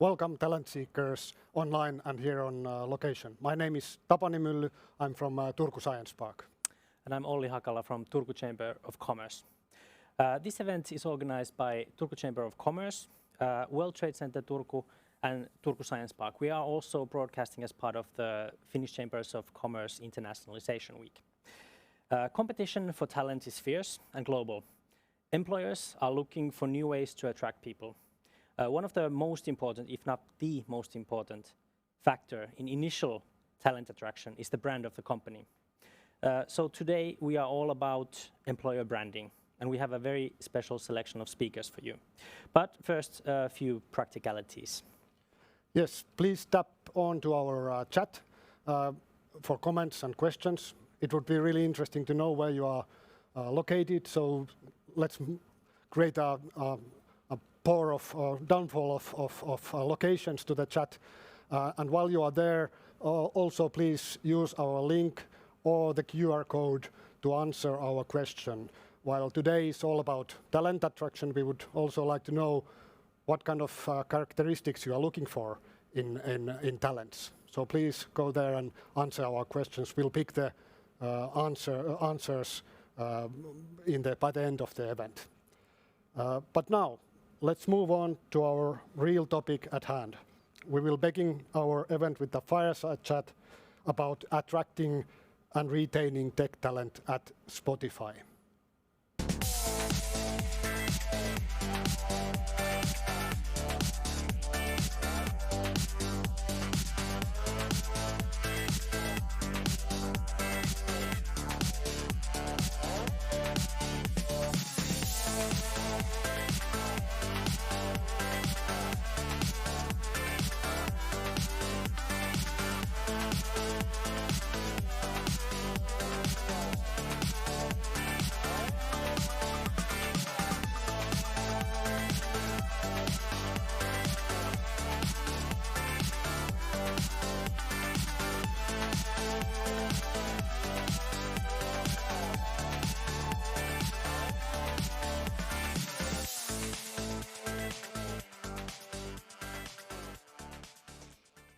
Welcome talent seekers online and here on location. My name is Tapani Mylly. I'm from Turku Science Park. And I'm Olli Hakala from Turku Chamber of Commerce. This event is organized by Turku Chamber of Commerce, World Trade Center Turku and Turku Science Park. We are also broadcasting as part of the Finnish Chambers of Commerce Internationalization Week. Competition for talent is fierce and global. Employers are looking for new ways to attract people. One of the most important, if not the most important, factor in initial talent attraction is the brand of the company. So today we are all about employer branding, and we have a very special selection of speakers for you. But first, a few practicalities. Yes, please tap on to our chat for comments and questions. It would be really interesting to know where you are located, so let's create a downfall of locations to the chat. And while you are there, also please use our link or the QR code to answer our question. While today is all about talent attraction, we would also like to know what kind of characteristics you are looking for in talents. So please go there and answer our questions. We'll pick the answers by the end of the event. But now, let's move on to our real topic at hand. We will begin our event with a fireside chat about attracting and retaining tech talent at Spotify.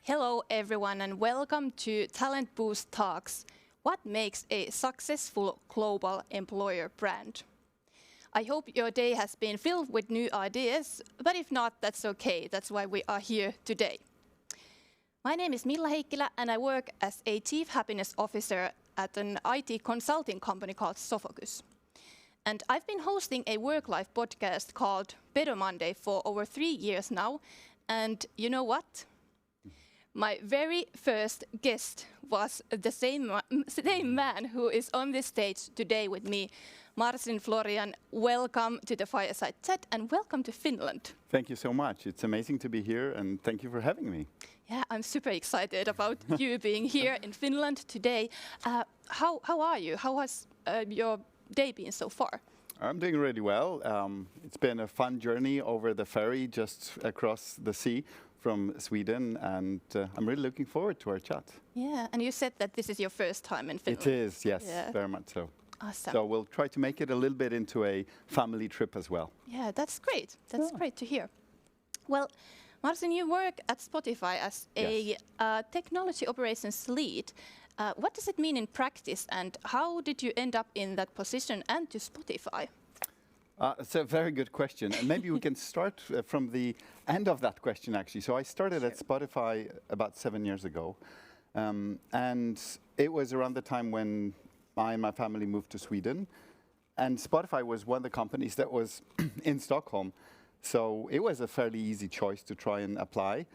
Hello everyone and welcome to Talent Boost Talks. What makes a successful global employer brand? I hope your day has been filled with new ideas, but if not, that's okay. That's why we are here today. My name is Milla Heikkilä and I work as a Chief Happiness Officer at an IT consulting company called Sofokus. And I've been hosting a work-life podcast called Better Monday for over 3 years now. And you know what? My very first guest was the same man who is on this stage today with me, Marcin Floryan. Welcome to the Fireside Chat and welcome to Finland. Thank you so much. It's amazing to be here and thank you for having me. Yeah, I'm super excited about you being here in Finland today. How are you? How has your day been so far? I'm doing really well. It's been a fun journey over the ferry just across the sea from Sweden, and I'm really looking forward to our chat. Yeah, and you said that this is your first time in Finland. It is, yes, yeah. Very much so. Awesome. So we'll try to make it a little bit into a family trip as well. Yeah, that's great. That's great to hear. Well, Marcin, you work at Spotify as a technology operations lead. What does it mean in practice, and how did you end up in that position and to Spotify? It's a very good question, and maybe we can start from the end of that question, actually. So I started at Spotify about 7 years ago, and it was around the time when I and my family moved to Sweden, and Spotify was one of the companies that was in Stockholm, so it was a fairly easy choice to try and apply.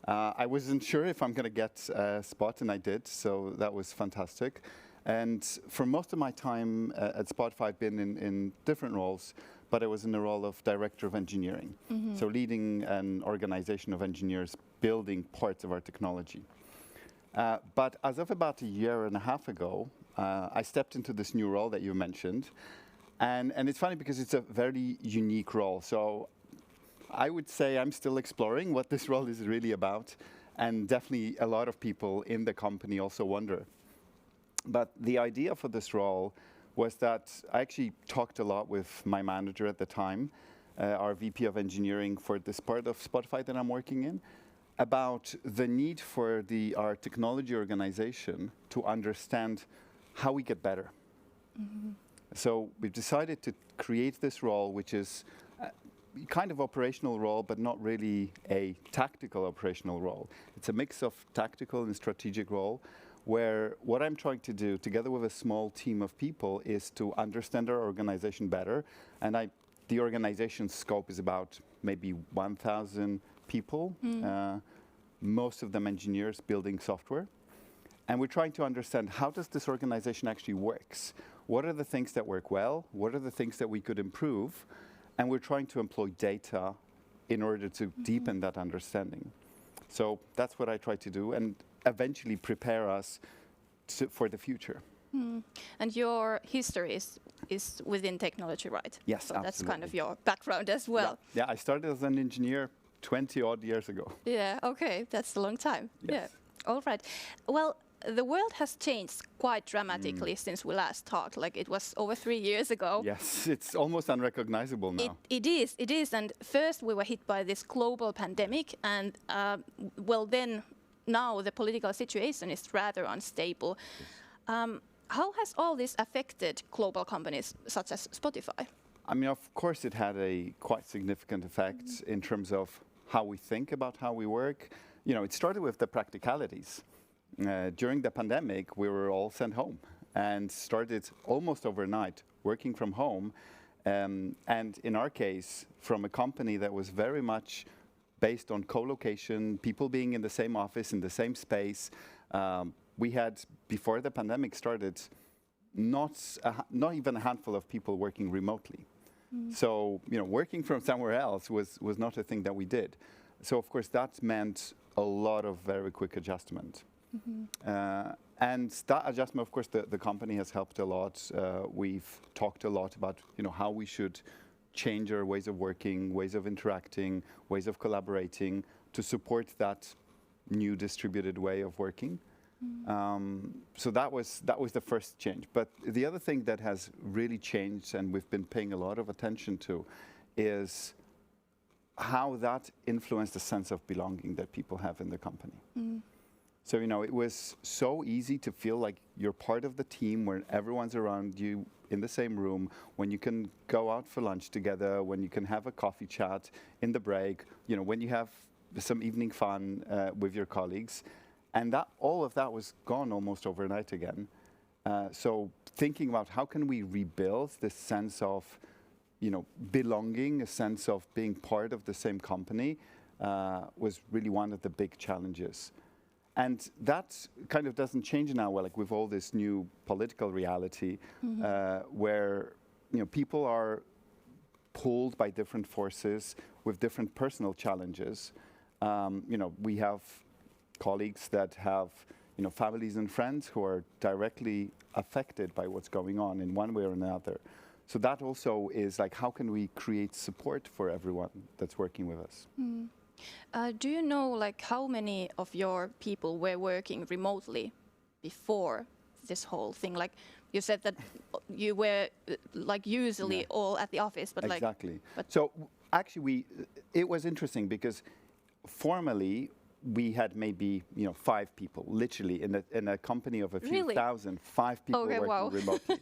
I wasn't sure if I'm going to get a spot, and I did, so that was fantastic. And for most of my time at Spotify, I've been in different roles, but I was in the role of director of engineering. Mm-hmm. So leading an organization of engineers building parts of our technology. But as of about a year and a half ago, I stepped into this new role that you mentioned. And it's funny because it's a very unique role. So I would say I'm still exploring what this role is really about. And definitely a lot of people in the company also wonder. But the idea for this role was that I actually talked a lot with my manager at the time, our VP of engineering for this part of Spotify that I'm working in. about the need for our technology organization to understand how we get better. So we've decided to create this role, which is a kind of operational role, but not really a tactical operational role. It's a mix of tactical and strategic role, where what I'm trying to do, together with a small team of people, is to understand our organization better. And the organization scope is about maybe 1,000 people, most of them engineers building software. And we're trying to understand, how does this organization actually works? What are the things that work well? What are the things that we could improve? And we're trying to employ data in order to deepen that understanding. So that's what I try to do, and eventually prepare us for the future. And your history is within technology, right? Yes, so absolutely. That's kind of your background as well. Yeah, I started as an engineer 20 odd years ago. Yeah, okay, that's a long time. Yes. Yeah, all right. Well, the world has changed quite dramatically since we last talked. Like, it was over 3 years ago. Yes, it's almost unrecognizable now. It is. And first we were hit by this global pandemic, and then now the political situation is rather unstable. How has all this affected global companies such as Spotify? I mean, of course, it had a quite significant effect in terms of how we think about how we work. You know, it started with the practicalities. During the pandemic, we were all sent home and started almost overnight working from home. And in our case, from a company that was very much based on co-location, people being in the same office, in the same space, we had, before the pandemic started, not even a handful of people working remotely. So, you know, working from somewhere else was not a thing that we did. So, of course, that meant a lot of very quick adjustment. And that adjustment, of course, the company has helped a lot. We've talked a lot about, you know, how we should change our ways of working, ways of interacting, ways of collaborating to support that new distributed way of working. So that was the first change. But the other thing that has really changed, and we've been paying a lot of attention to, is how that influenced the sense of belonging that people have in the company. So, you know, it was so easy to feel like you're part of the team where everyone's around you in the same room, when you can go out for lunch together, when you can have a coffee chat in the break, you know, when you have some evening fun with your colleagues. And that all of that was gone almost overnight again. So thinking about how can we rebuild this sense of, you know, belonging, a sense of being part of the same company, was really one of the big challenges. And that kind of doesn't change now, like with all this new political reality, where, you know, people are pulled by different forces with different personal challenges. You know, we have colleagues that have, you know, families and friends who are directly affected by what's going on in one way or another. So that also is like, how can we create support for everyone that's working with us? Do you know, like, how many of your people were working remotely before this whole thing? Like, you said that you were, like, usually all at the office, but exactly. But so actually, it was interesting because formally we had maybe, you know, 5 people, literally in a company of a few thousand, 5 people working remotely.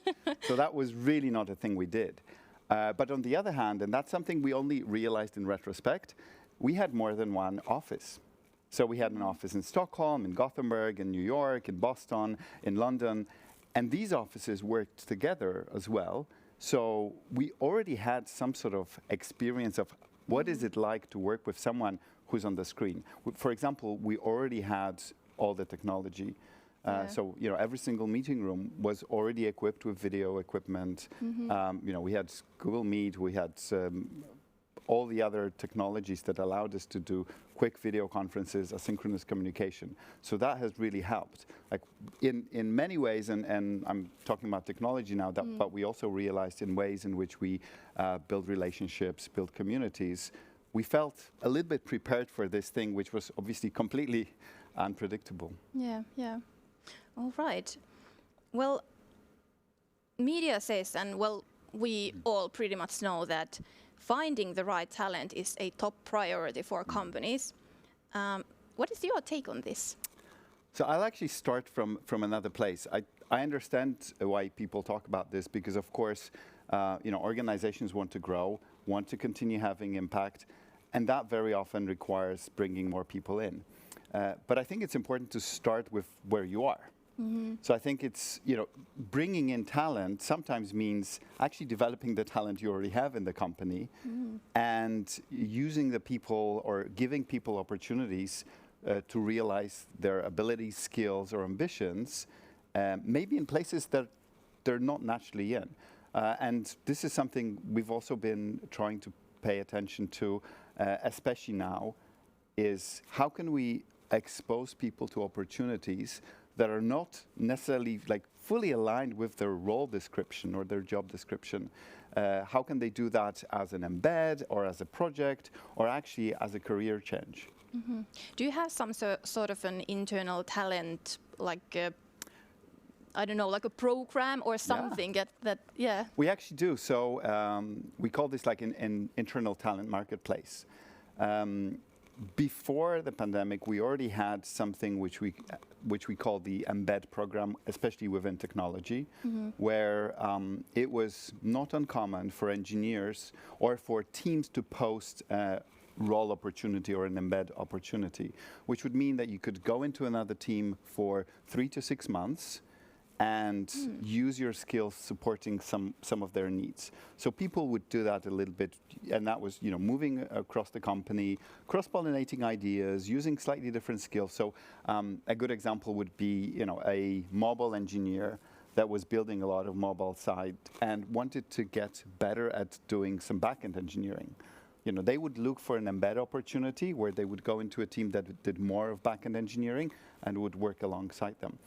So that was really not a thing we did. But on the other hand, and that's something we only realized in retrospect, we had more than one office. So we had an office in Stockholm, in Gothenburg, in New York, in Boston, in London, and these offices worked together as well. So we already had some sort of experience of what is it like to work with someone who's on the screen. For example, we already had all the technology. So, you know, every single meeting room was already equipped with video equipment. You know, we had Google Meet, we had all the other technologies that allowed us to do quick video conferences, asynchronous communication. So that has really helped. Like in many ways, and I'm talking about technology now, but we also realized in ways in which we build relationships, build communities, we felt a little bit prepared for this thing, which was obviously completely unpredictable. Yeah. All right. Well, media says, and well, we all pretty much know that finding the right talent is a top priority for companies. what is your take on this? So I'll actually start from another place. I understand why people talk about this because, of course, organizations want to grow, want to continue having impact, and that very often requires bringing more people in. But I think it's important to start with where you are. So I think it's, bringing in talent sometimes means actually developing the talent you already have in the company and using the people or giving people opportunities to realize their abilities, skills, or ambitions, maybe in places that they're not naturally in. And this is something we've also been trying to pay attention to, especially now, is how can we expose people to opportunities that are not necessarily fully aligned with their role description or their job description. How can they do that as an embed or as a project or actually as a career change? Do you have some sort of an internal talent, I don't know, like a program or something that We actually do. So we call this an internal talent marketplace. Before the pandemic, we already had something which we call the Embed program, especially within technology, where it was not uncommon for engineers or for teams to post a role opportunity or an embed opportunity, which would mean that you could go into another team for 3 to 6 months and use your skills supporting some of their needs. So people would do that a little bit, and that was moving across the company, cross-pollinating ideas, using slightly different skills. So a good example would be a mobile engineer that was building a lot of mobile side and wanted to get better at doing some back-end engineering. They would look for an embed opportunity where they would go into a team that did more of back-end engineering and would work alongside them.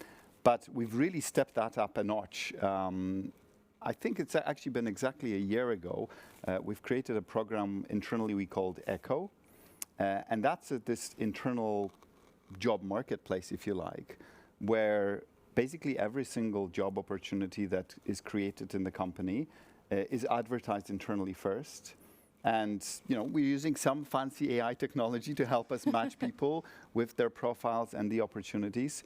But we've really stepped that up a notch. I think it's actually been exactly a year ago. We've created a program internally we called ECHO. And that's this internal job marketplace, if you like, where basically every single job opportunity that is created in the company is advertised internally first. And we're using some fancy AI technology to help us match people with their profiles and the opportunities.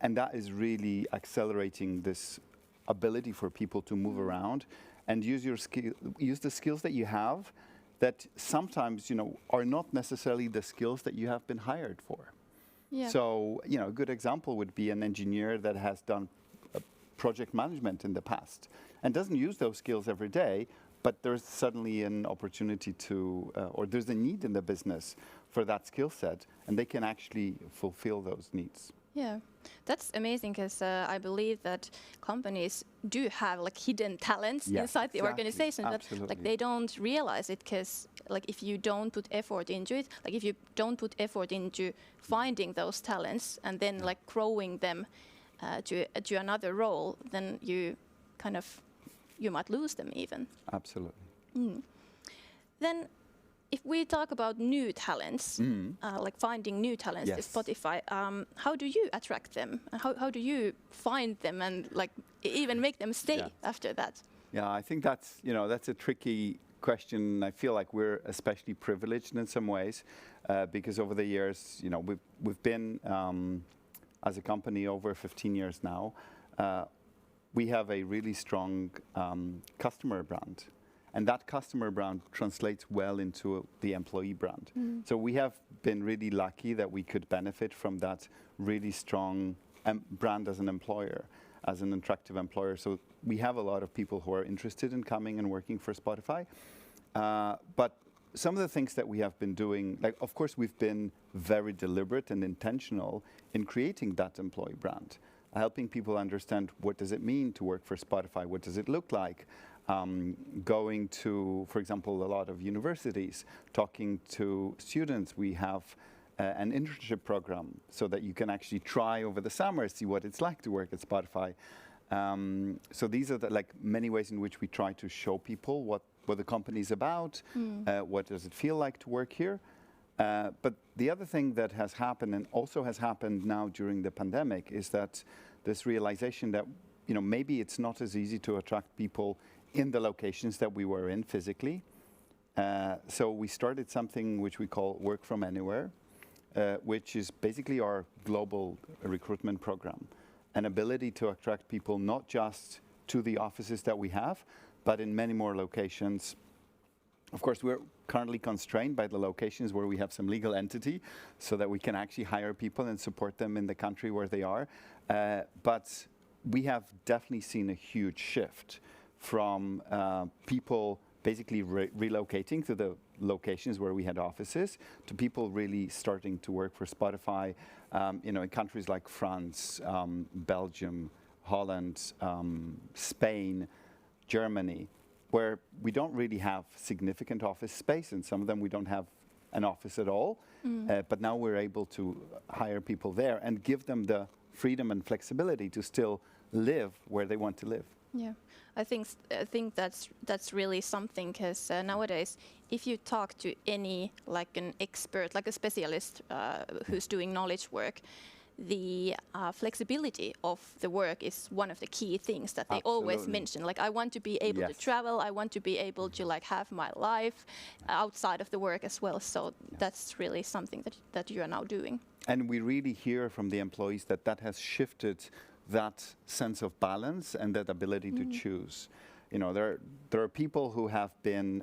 And that is really accelerating this ability for people to move around and use the skills that you have that sometimes, are not necessarily the skills that you have been hired for. Yeah. So, a good example would be an engineer that has done project management in the past and doesn't use those skills every day, but there's suddenly an opportunity to, or there's a need in the business for that skill set, and they can actually fulfill those needs. Yeah, that's amazing because I believe that companies do have hidden talents inside the organization, but they don't realize it because if you don't put effort into it, if you don't put effort into finding those talents and then growing them to another role, then you might lose them even. Absolutely. Then if we talk about new talents, finding new talents to Spotify, how do you attract them? How do you find them and even make them stay after that? Yeah, I think that's a tricky question. I feel like we're especially privileged in some ways because over the years, we've been as a company over 15 years now. We have a really strong customer brand. And that customer brand translates well into the employee brand. So we have been really lucky that we could benefit from that really strong brand as an employer, as an attractive employer. So we have a lot of people who are interested in coming and working for Spotify. But some of the things that we have been doing, of course, we've been very deliberate and intentional in creating that employee brand, helping people understand what does it mean to work for Spotify, what does it look like, going to, for example, a lot of universities, talking to students. We have an internship program so that you can actually try over the summer, see what it's like to work at Spotify. So these are the many ways in which we try to show people what the company is about, what does it feel like to work here. But the other thing that has happened and also has happened now during the pandemic is that this realization that maybe it's not as easy to attract people in the locations that we were in physically. So we started something which we call Work From Anywhere, which is basically our global recruitment program. An ability to attract people not just to the offices that we have, but in many more locations. Of course, we're currently constrained by the locations where we have some legal entity so that we can actually hire people and support them in the country where they are. But we have definitely seen a huge shift from people basically relocating to the locations where we had offices to people really starting to work for Spotify, in countries like France, Belgium, Holland, Spain, Germany, where we don't really have significant office space, and some of them we don't have an office at all. But now we're able to hire people there and give them the freedom and flexibility to still live where they want to live. Yeah, I think that's really something, because nowadays, if you talk to any like an expert, like a specialist who's doing knowledge work, the flexibility of the work is one of the key things that they always mention. Like, I want to be able to travel, I want to be able to like have my life outside of the work as well. So that's really something that you are now doing. And we really hear from the employees that has shifted that sense of balance and that ability to choose. There are people who have been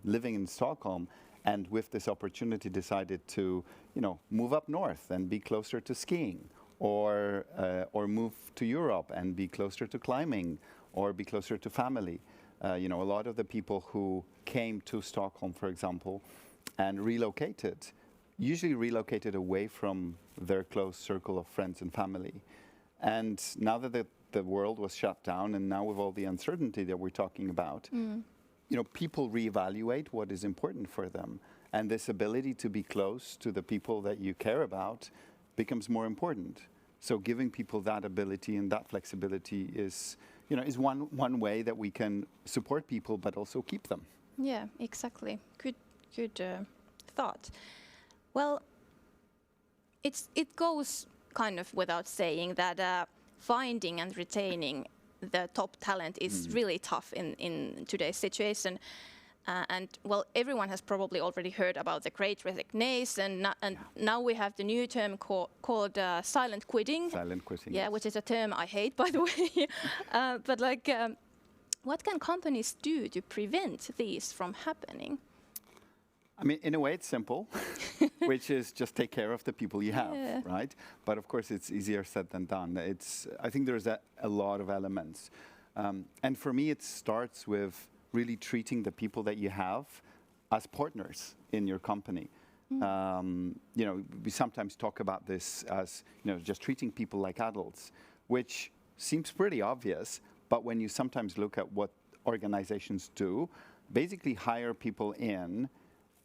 living in Stockholm and with this opportunity decided to, move up north and be closer to skiing, or move to Europe and be closer to climbing, or be closer to family. A lot of the people who came to Stockholm, for example, and usually relocated away from their close circle of friends and family. And now that the world was shut down, and now with all the uncertainty that we're talking about, people reevaluate what is important for them. And this ability to be close to the people that you care about becomes more important. So giving people that ability and that flexibility is one way that we can support people, but also keep them. Yeah, exactly. Good thought. Well, it goes kind of without saying that finding and retaining the top talent is really tough in today's situation. And well, everyone has probably already heard about the Great Resignation, and now we have the new term called silent quitting. Silent quitting. Yeah, yes. which is a term I hate, by the way. But what can companies do to prevent these from happening? I mean, in a way, it's simple, which is just take care of the people you have, right? But of course, it's easier said than done. I think there's a lot of elements. And for me, it starts with really treating the people that you have as partners in your company. We sometimes talk about this as, just treating people like adults, which seems pretty obvious, but when you sometimes look at what organizations do, basically hire people in.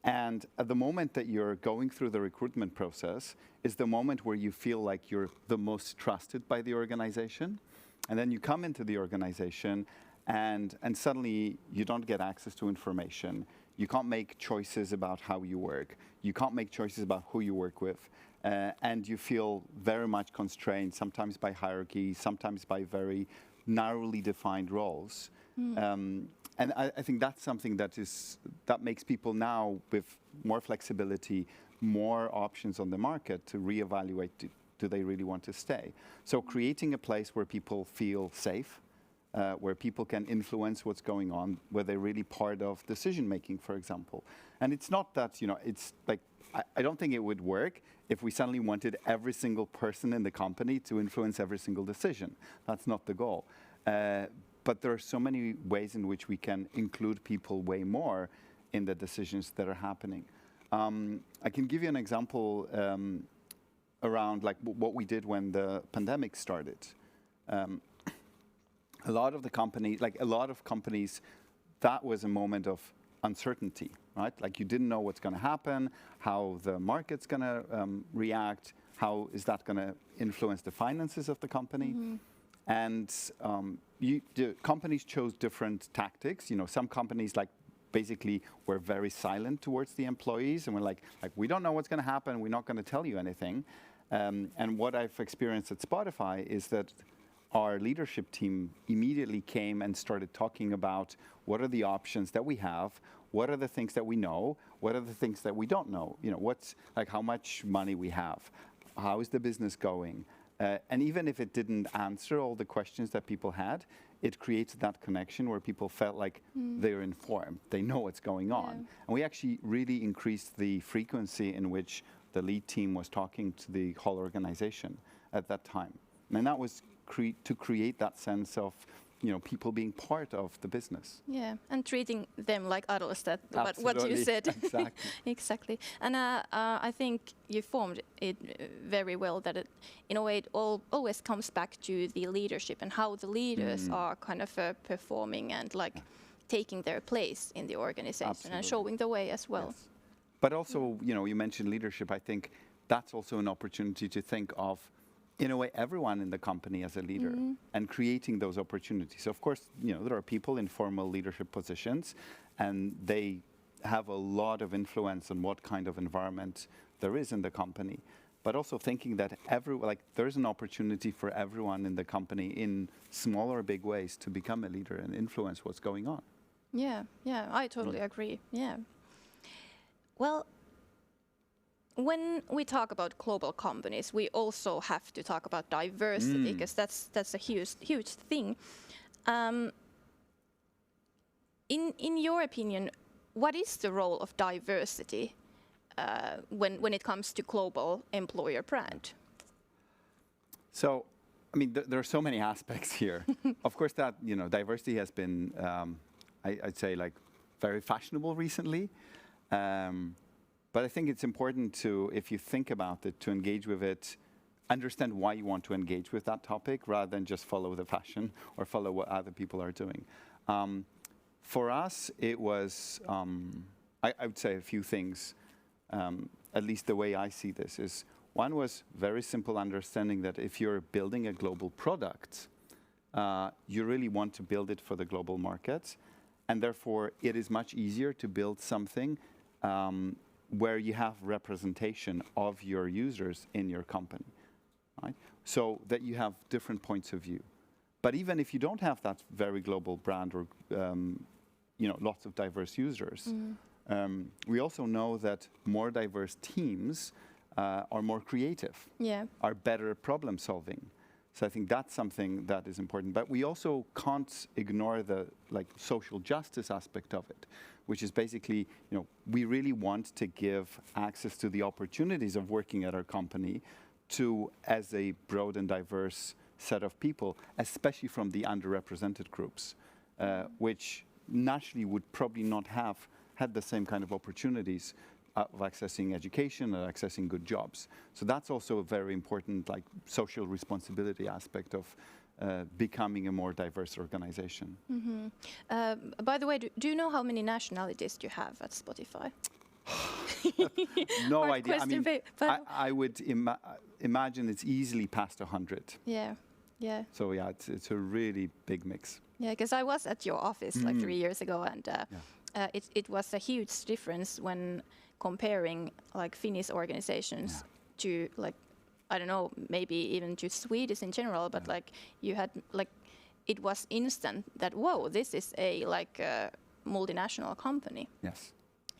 And at the moment that you're going through the recruitment process is the moment where you feel like you're the most trusted by the organization. And then you come into the organization and suddenly you don't get access to information. You can't make choices about how you work. You can't make choices about who you work with. And you feel very much constrained, sometimes by hierarchy, sometimes by very narrowly defined roles. And I think that's something that makes people now, with more flexibility, more options on the market, to reevaluate, do they really want to stay? So creating a place where people feel safe, where people can influence what's going on, where they're really part of decision making, for example. And it's not that, it's like, I don't think it would work if we suddenly wanted every single person in the company to influence every single decision. That's not the goal. But there are so many ways in which we can include people way more in the decisions that are happening. I can give you an example around like what we did when the pandemic started. A lot of companies, that was a moment of uncertainty, right? Like, you didn't know what's going to happen, how the market's going to react, how is that going to influence the finances of the company. And the companies chose different tactics. Some companies basically were very silent towards the employees and were like we don't know what's going to happen. We're not going to tell you anything. And what I've experienced at Spotify is that our leadership team immediately came and started talking about what are the options that we have, what are the things that we know, what are the things that we don't know, what's like how much money we have, how is the business going, and even if it didn't answer all the questions that people had, it creates that connection where people felt like they're informed, they know what's going on. And we actually really increased the frequency in which the lead team was talking to the whole organization at that time. And that was to create that sense of people being part of the business. Yeah, and treating them like adults, what you said. Exactly. Exactly. And I think you formed it very well, that in a way it always comes back to the leadership and how the leaders are kind of performing and taking their place in the organization and showing the way as well. Yes. But also, you mentioned leadership. I think that's also an opportunity to think of, in a way, everyone in the company as a leader and creating those opportunities. Of course, there are people in formal leadership positions and they have a lot of influence on what kind of environment there is in the company. But also thinking that there's an opportunity for everyone in the company in small or big ways to become a leader and influence what's going on. Yeah, I totally agree. Yeah. Well, when we talk about global companies, we also have to talk about diversity, because that's a huge thing. In your opinion, what is the role of diversity when it comes to global employer brand? So, I mean, there are so many aspects here. Of course, that diversity has been, I'd say, very fashionable recently. But I think it's important to, if you think about it, to engage with it, understand why you want to engage with that topic rather than just follow the fashion or follow what other people are doing. For us, it was, I would say a few things, at least the way I see this is, one was very simple understanding that if you're building a global product, you really want to build it for the global market. And therefore, it is much easier to build something where you have representation of your users in your company, right? So that you have different points of view. But even if you don't have that very global brand or lots of diverse users, we also know that more diverse teams are more creative, are better at problem solving. So I think that's something that is important. But we also can't ignore the social justice aspect of it, which is basically, we really want to give access to the opportunities of working at our company to as a broad and diverse set of people, especially from the underrepresented groups, which naturally would probably not have had the same kind of opportunities of accessing education and accessing good jobs. So that's also a very important social responsibility aspect of becoming a more diverse organization. By the way, do you know how many nationalities you have at Spotify? No idea. I mean, I would imagine it's easily past 100. Yeah. So yeah, it's a really big mix. Yeah, because I was at your office 3 years ago, and it was a huge difference when comparing Finnish organizations to I don't know, maybe even to Swedish in general, but you had it was instant that whoa, this is a a multinational company.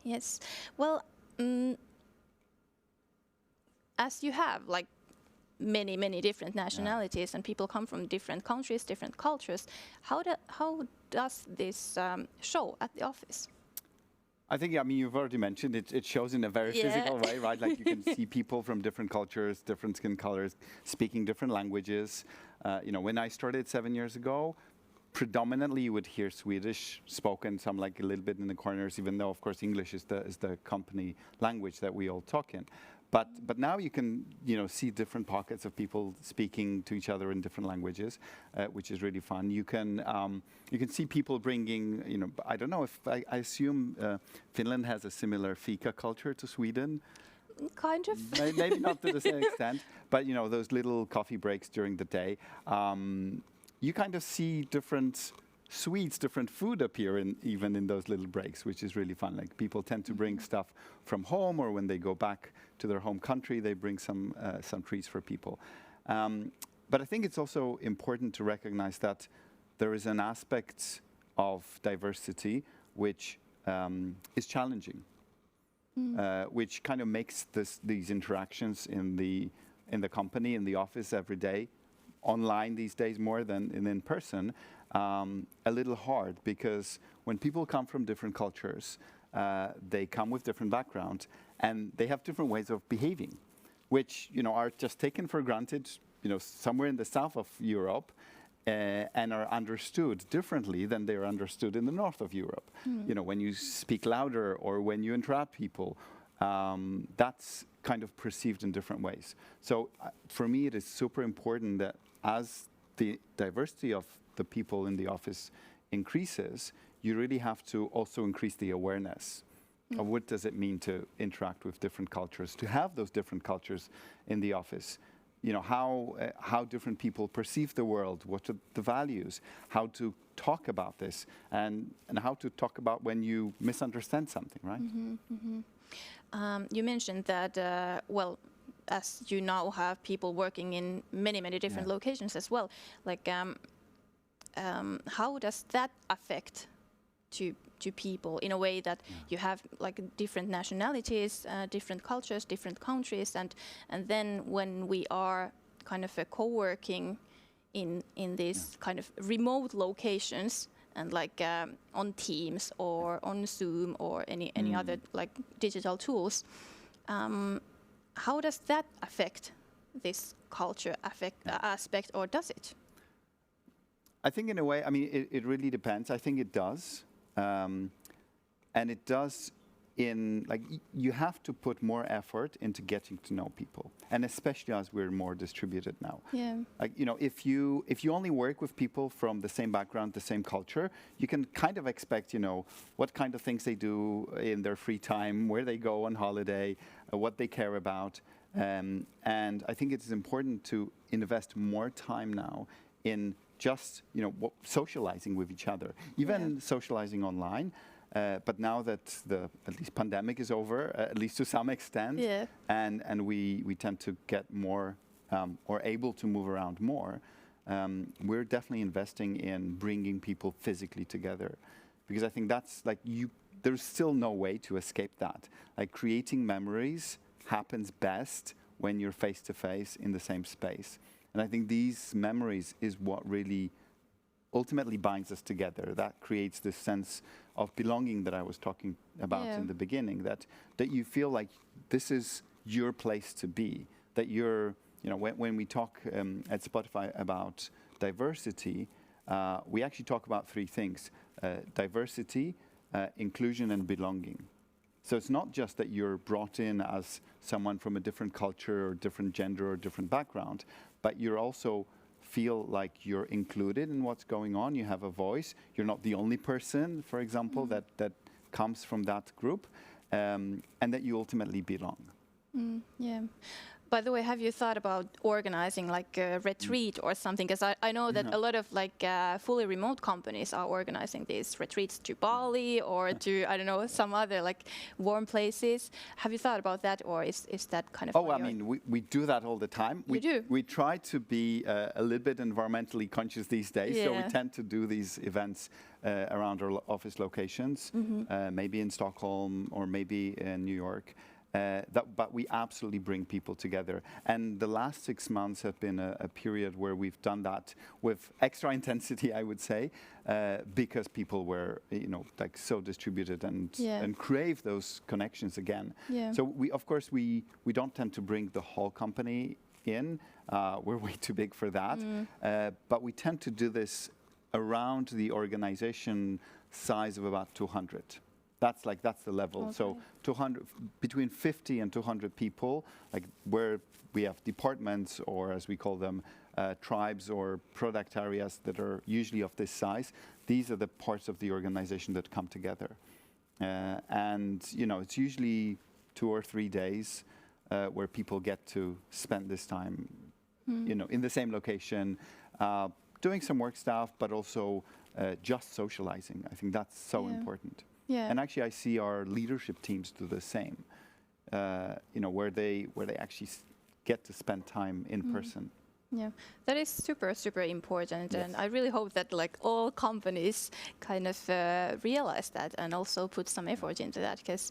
Yes. Well, as you have many different nationalities and people come from different countries, different cultures, how does this show at the office? I think, you've already mentioned it shows in a very physical way, right? You can see people from different cultures, different skin colors, speaking different languages. When I started 7 years ago, predominantly you would hear Swedish spoken, some a little bit in the corners, even though, of course, English is the company language that we all talk in. But now you can see different pockets of people speaking to each other in different languages, which is really fun. You can see people bringing I don't know if I assume Finland has a similar fika culture to Sweden. Kind of. Maybe not to the same extent, but those little coffee breaks during the day. You kind of see different sweets, different food appear even in those little breaks, which is really fun. People tend to bring stuff from home, or when they go back to their home country, they bring some treats for people. But I think it's also important to recognize that there is an aspect of diversity which is challenging, which kind of makes these interactions in the company, in the office every day, online these days more than in person, a little hard, because when people come from different cultures, they come with different backgrounds and they have different ways of behaving, which are just taken for granted, somewhere in the south of Europe, and are understood differently than they are understood in the north of Europe. When you speak louder or when you interrupt people, that's kind of perceived in different ways. So for me, it is super important that as the diversity of the people in the office increases, you really have to also increase the awareness of what does it mean to interact with different cultures, to have those different cultures in the office. How different people perceive the world, what are the values, how to talk about this, and how to talk about when you misunderstand something, right? You mentioned that, as you now have people working in many different locations as well, like how does that affect to people in a way that you have like different nationalities, different cultures, different countries, and then when we are kind of co-working in these kind of remote locations and like on Teams or on Zoom or any other like digital tools, how does that affect this culture aspect, or does it? I think in a way, I mean, it really depends. I think it does. And it does you have to put more effort into getting to know people, and especially as we're more distributed now. Yeah. If you only work with people from the same background, the same culture, you can kind of expect, what kind of things they do in their free time, where they go on holiday, what they care about. And I think it is important to invest more time now in just socializing with each other, even socializing online. But now that the at least pandemic is over, at least to some extent, and we tend to get more or able to move around more, we're definitely investing in bringing people physically together, because I think that's there's still no way to escape that. Like, creating memories happens best when you're face to face in the same space. And I think these memories is what really ultimately binds us together. That creates this sense of belonging that I was talking about in the beginning, that you feel like this is your place to be, that you're, when we talk at Spotify about diversity, we actually talk about three things: diversity, inclusion, and belonging. So it's not just that you're brought in as someone from a different culture or different gender or different background, but you're also feel like you're included in what's going on. You have a voice. You're not the only person, for example, that comes from that group, and that you ultimately belong. Yeah. By the way, have you thought about organizing like a retreat or something? Because I know that a lot of fully remote companies are organizing these retreats to Bali or to, I don't know, some other like warm places. Have you thought about that, or is that kind of? Oh, I mean, we do that all the time. You do? We try to be a little bit environmentally conscious these days, so we tend to do these events around our office locations, maybe in Stockholm or maybe in New York. But we absolutely bring people together. And the last 6 months have been a period where we've done that with extra intensity, I would say, because people were, so distributed and crave those connections again. Yeah. So we don't tend to bring the whole company in. We're way too big for that. But we tend to do this around the organization size of about 200. That's the level. Okay. So 200, between 50 and 200 people, where we have departments, or as we call them, tribes or product areas that are usually of this size. These are the parts of the organization that come together. And it's usually 2 or 3 days where people get to spend this time, in the same location, doing some work stuff, but also just socializing. I think that's so important. Yeah. And actually, I see our leadership teams do the same. Where they actually get to spend time in person. Yeah, that is super important, Yes. and I really hope that like all companies kind of realize that and also put some effort into that, because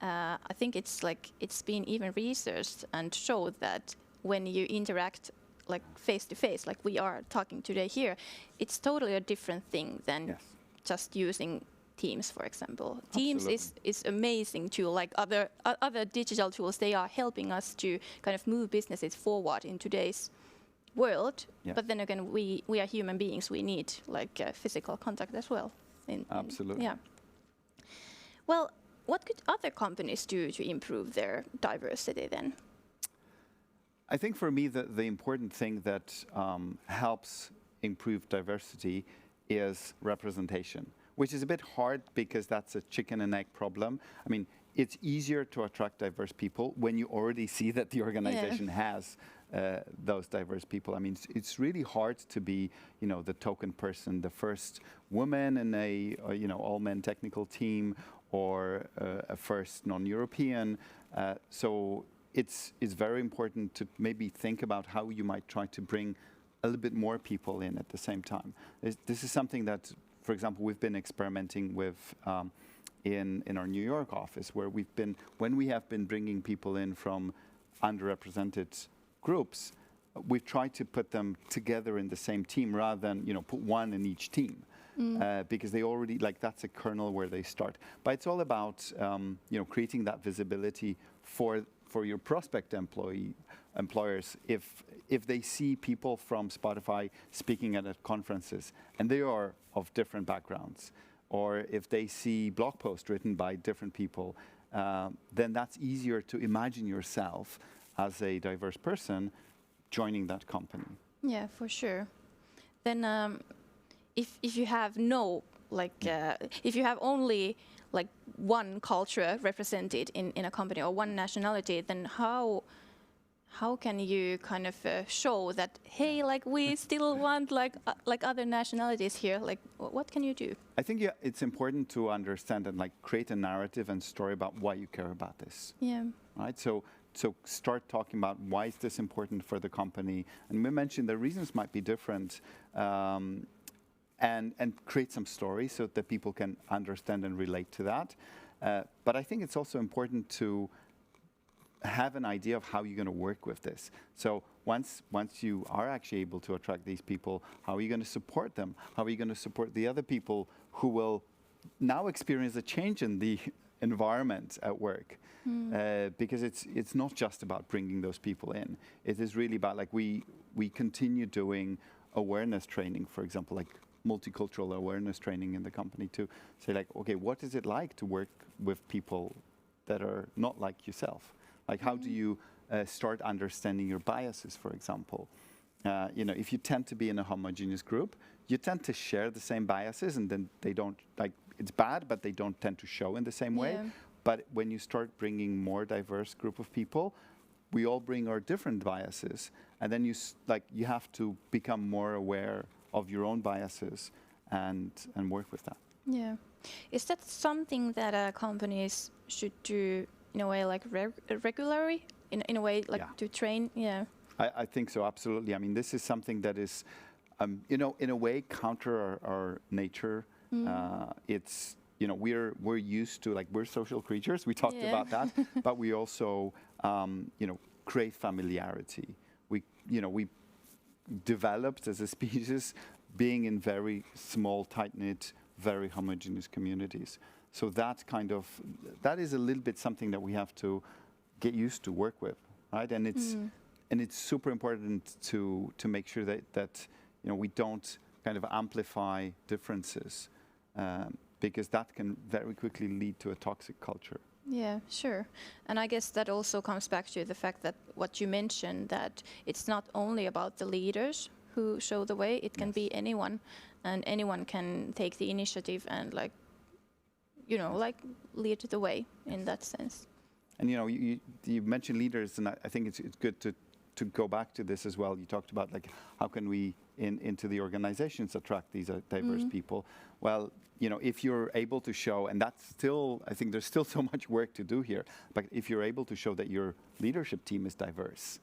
I think it's been even researched and showed that when you interact like face to face, like we are talking today here, it's totally a different thing than Yes. just using Teams, for example. Teams Absolutely. is amazing tool, like other digital tools. They are helping us to kind of move businesses forward in today's world. Yes. But then again, we are human beings. We need like physical contact as well. Absolutely. Yeah. Well, what could other companies do to improve their diversity then? I think for me, the important thing that helps improve diversity is representation, which is a bit hard because that's a chicken and egg problem. I mean, it's easier to attract diverse people when you already see that the organization has those diverse people. I mean, it's really hard to be, the token person, the first woman in a, all-men technical team, or a first non-European. So it's very important to maybe think about how you might try to bring a little bit more people in at the same time. This is something that, for example, we've been experimenting with in our New York office, where when we have been bringing people in from underrepresented groups, we've tried to put them together in the same team rather than put one in each team. Because they already, that's a kernel where they start. But it's all about creating that visibility for your prospect employers. If they see people from Spotify speaking at conferences and they are of different backgrounds, or if they see blog posts written by different people, then that's easier to imagine yourself as a diverse person joining that company. Yeah, for sure. Then if you have if you have only like one culture represented in a company or one nationality, then how can you kind of show that, hey, like we still want like other nationalities here? Like, what can you do? I think it's important to understand and create a narrative and story about why you care about this. Yeah. Right. So start talking about why is this important for the company, and we mentioned the reasons might be different. And create some stories so that people can understand and relate to that. But I think it's also important to have an idea of how you're going to work with this. So once you are actually able to attract these people, how are you going to support them? How are you going to support the other people who will now experience a change in the environment at work? Because it's not just about bringing those people in. It is really about we continue doing awareness training, for example, multicultural awareness training in the company, to say okay, what is it like to work with people that are not like yourself? How do you start understanding your biases, for example? If you tend to be in a homogeneous group, you tend to share the same biases, and then they don't, it's bad, but they don't tend to show in the same way. But when you start bringing more diverse group of people, we all bring our different biases, and then you have to become more aware of your own biases and work with that. Yeah. Is that something that companies should do in a way regularly, in a way to train? Yeah. I think so, absolutely. I mean, this is something that is, in a way, counter our nature. It's, we're used to, we're social creatures. We talked about that, but we also, crave familiarity. We developed as a species being in very small, tight-knit, very homogeneous communities. So that is a little bit something that we have to get used to work with, right? And it's super important to make sure that we don't kind of amplify differences, because that can very quickly lead to a toxic culture. Yeah, sure. And I guess that also comes back to the fact that what you mentioned, that it's not only about the leaders who show the way, it can be anyone, and anyone can take the initiative and lead the way in that sense. And you mentioned leaders, and I think it's good to go back to this as well. You talked about how can we into the organizations attract these diverse people. Well, if you're able to show, and that's still, I think there's still so much work to do here, but if you're able to show that your leadership team is diverse,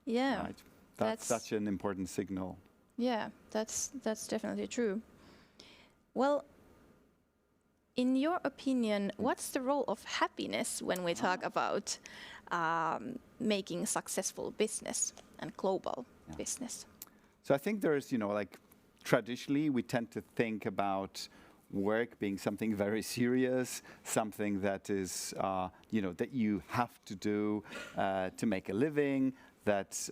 right, That's such an important signal. Yeah, that's definitely true. Well, in your opinion, what's the role of happiness when we talk about making successful business and global business? So I think there's, like traditionally we tend to think about work being something very serious, something that is, that you have to do to make a living, that,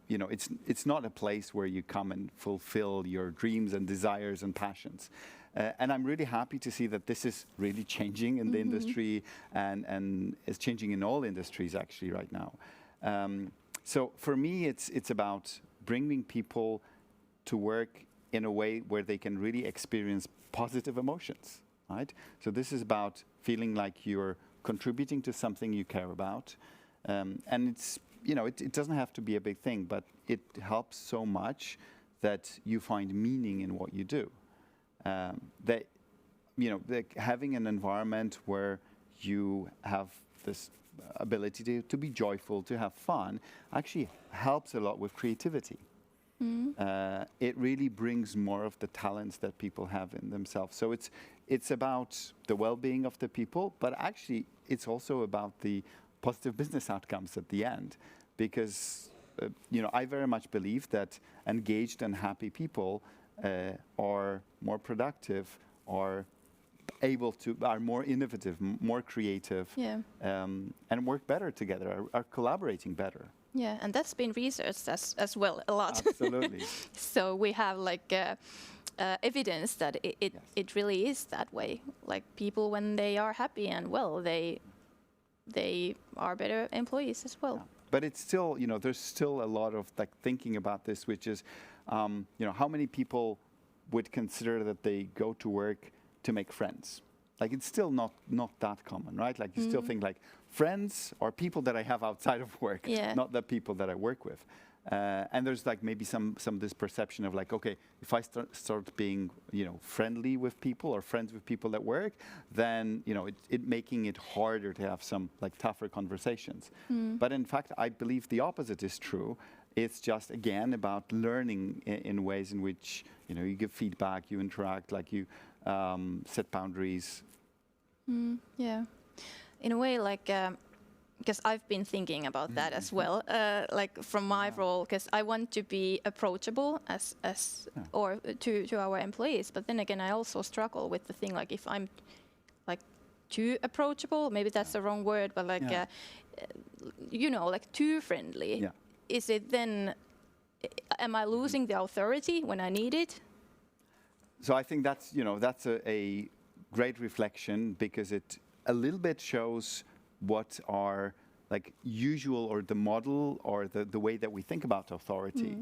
it's not a place where you come and fulfill your dreams and desires and passions. And I'm really happy to see that this is really changing in the industry and is changing in all industries actually right now. So for me, it's about bringing people to work in a way where they can really experience positive emotions, right? So this is about feeling like you're contributing to something you care about. And it's, it doesn't have to be a big thing, but it helps so much that you find meaning in what you do. That, having an environment where you have this ability to be joyful, to have fun, actually helps a lot with creativity. It really brings more of the talents that people have in themselves. So it's about the well-being of the people, but actually it's also about the positive business outcomes at the end, because I very much believe that engaged and happy people are more productive, are more innovative, more creative, and work better together, are collaborating better. Yeah, and that's been researched as well a lot. Absolutely. So we have evidence that it really is that way. Like people, when they are happy and well, they are better employees as well. Yeah. But it's still, there's still a lot of thinking about this, which is, how many people would consider that they go to work to make friends? It's still not that common, right? You still think friends are people that I have outside of work, not the people that I work with. And there's maybe some this perception of okay, if I start being friendly with people or friends with people at work, then it making it harder to have some tougher conversations. But in fact, I believe the opposite is true. It's just again about learning in ways in which you give feedback, you interact, you set boundaries. Yeah, in a way, because I've been thinking about that as well. From my role, because I want to be approachable or to our employees. But then again, I also struggle with the thing if I'm too approachable. Maybe that's the wrong word, but too friendly. Yeah. Is it then? Am I losing the authority when I need it? So I think that's a great reflection, because it a little bit shows what are usual or the model or the way that we think about authority.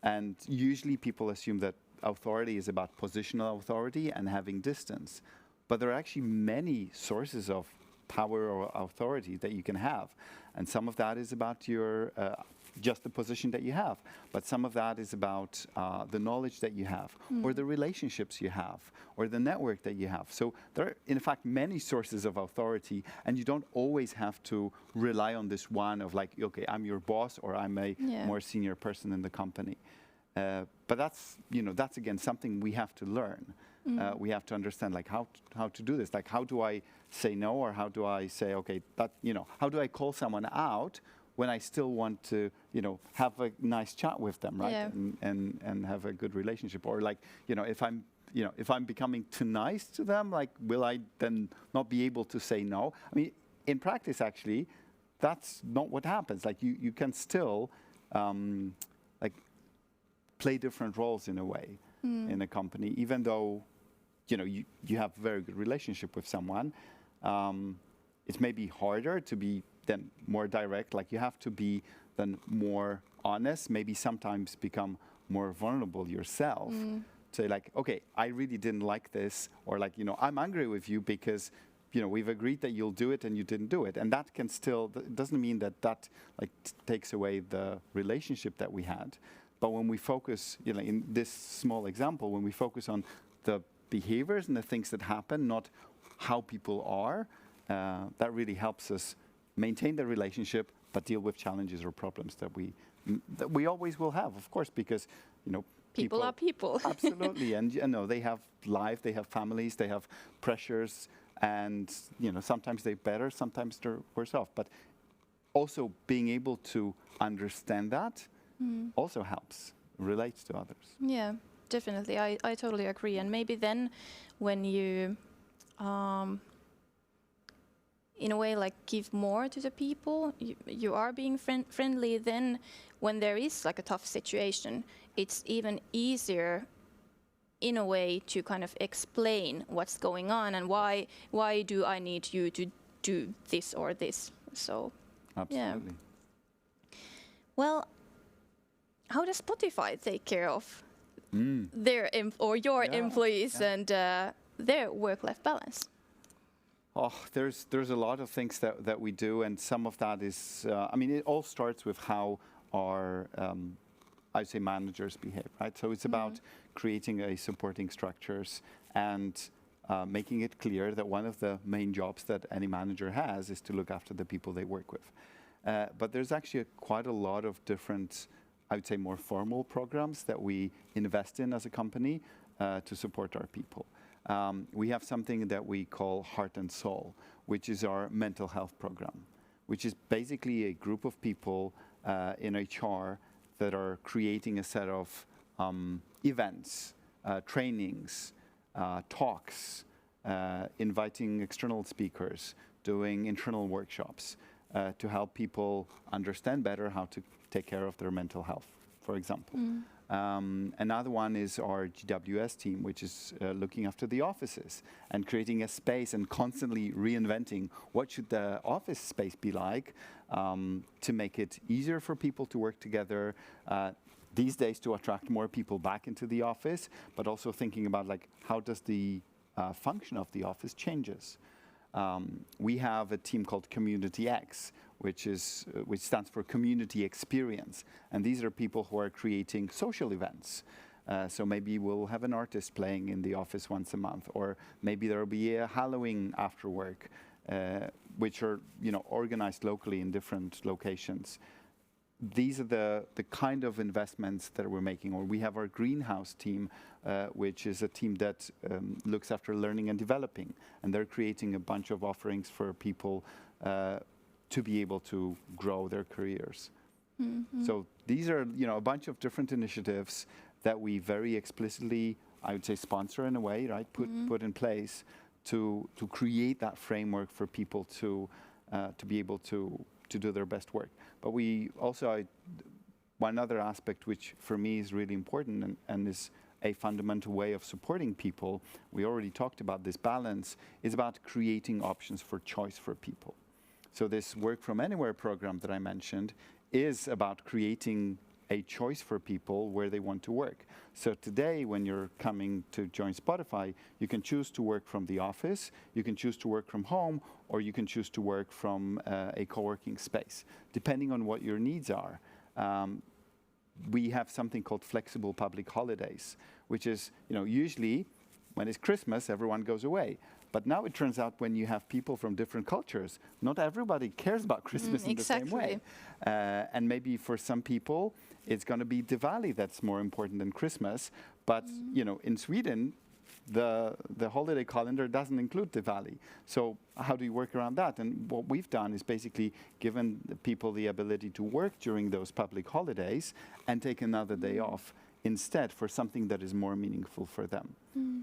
And usually people assume that authority is about positional authority and having distance. But there are actually many sources of power or authority that you can have. And some of that is about your just the position that you have, but some of that is about the knowledge that you have, or the relationships you have, or the network that you have. So there are, in fact, many sources of authority, and you don't always have to rely on this one of okay, I'm your boss, or I'm a more senior person in the company. But that's again something we have to learn. We have to understand how to do this. How do I say no, or how do I say okay, that how do I call someone out when I still want to, have a nice chat with them, right? Yeah. And have a good relationship. Or if I'm becoming too nice to them, will I then not be able to say no? I mean, in practice, actually, that's not what happens. You can still, play different roles in a way in a company, even though, you have a very good relationship with someone. It's maybe harder to be then more direct. You have to be then more honest, maybe sometimes become more vulnerable yourself. Say okay, I really didn't like this, or I'm angry with you because we've agreed that you'll do it and you didn't do it. And that can still, it doesn't mean that takes away the relationship that we had. But when we focus, in this small example, when we focus on the behaviors and the things that happen, not how people are, that really helps us maintain the relationship, but deal with challenges or problems that we that we always will have, of course, because, you know, People are people. Absolutely, and you know, they have life, they have families, they have pressures, and you know, sometimes they're better, sometimes they're worse off. But also being able to understand that also helps, relates to others. Yeah, definitely. I totally agree. And maybe then when you, in a way, like give more to the people, you are being friendly, then when there is like a tough situation, it's even easier in a way to kind of explain what's going on and why do I need you to do this or this. So, Absolutely. yeah. Well, how does Spotify take care of their your employees and their work-life balance? Oh, there's a lot of things that we do, and some of that is, I mean, it all starts with how our, I'd say, managers behave, right? So it's about creating a supporting structures and making it clear that one of the main jobs that any manager has is to look after the people they work with. But there's actually quite a lot of different, I would say, more formal programs that we invest in as a company to support our people. We have something that we call Heart and Soul, which is our mental health program, which is basically a group of people in HR that are creating a set of events, trainings, talks, inviting external speakers, doing internal workshops to help people understand better how to take care of their mental health, for example. Another one is our GWS team, which is looking after the offices and creating a space and constantly reinventing what should the office space be like to make it easier for people to work together. These days to attract more people back into the office, but also thinking about like how does the function of the office changes. We have a team called Community X, which stands for Community Experience, and these are people who are creating social events. So maybe we'll have an artist playing in the office once a month, or maybe there will be a Halloween after work, which are organized locally in different locations. These are the kind of investments that we're making. Or we have our greenhouse team, which is a team that looks after learning and developing, and they're creating a bunch of offerings for people to be able to grow their careers. So these are a bunch of different initiatives that we very explicitly, I would say, sponsor in a way, right? Put in place to create that framework for people to be able to do their best work. But we also, one other aspect which for me is really important and is a fundamental way of supporting people, we already talked about this balance, is about creating options for choice for people. So this Work From Anywhere program that I mentioned is about creating a choice for people where they want to work. So today, when you're coming to join Spotify, you can choose to work from the office, you can choose to work from home, or you can choose to work from a co-working space, depending on what your needs are. We have something called flexible public holidays, which is, usually when it's Christmas, everyone goes away. But now it turns out when you have people from different cultures, not everybody cares about Christmas in the same way. And maybe for some people, it's going to be Diwali that's more important than Christmas. But, in Sweden, the holiday calendar doesn't include Diwali. So how do you work around that? And what we've done is basically given the people the ability to work during those public holidays and take another day off instead for something that is more meaningful for them.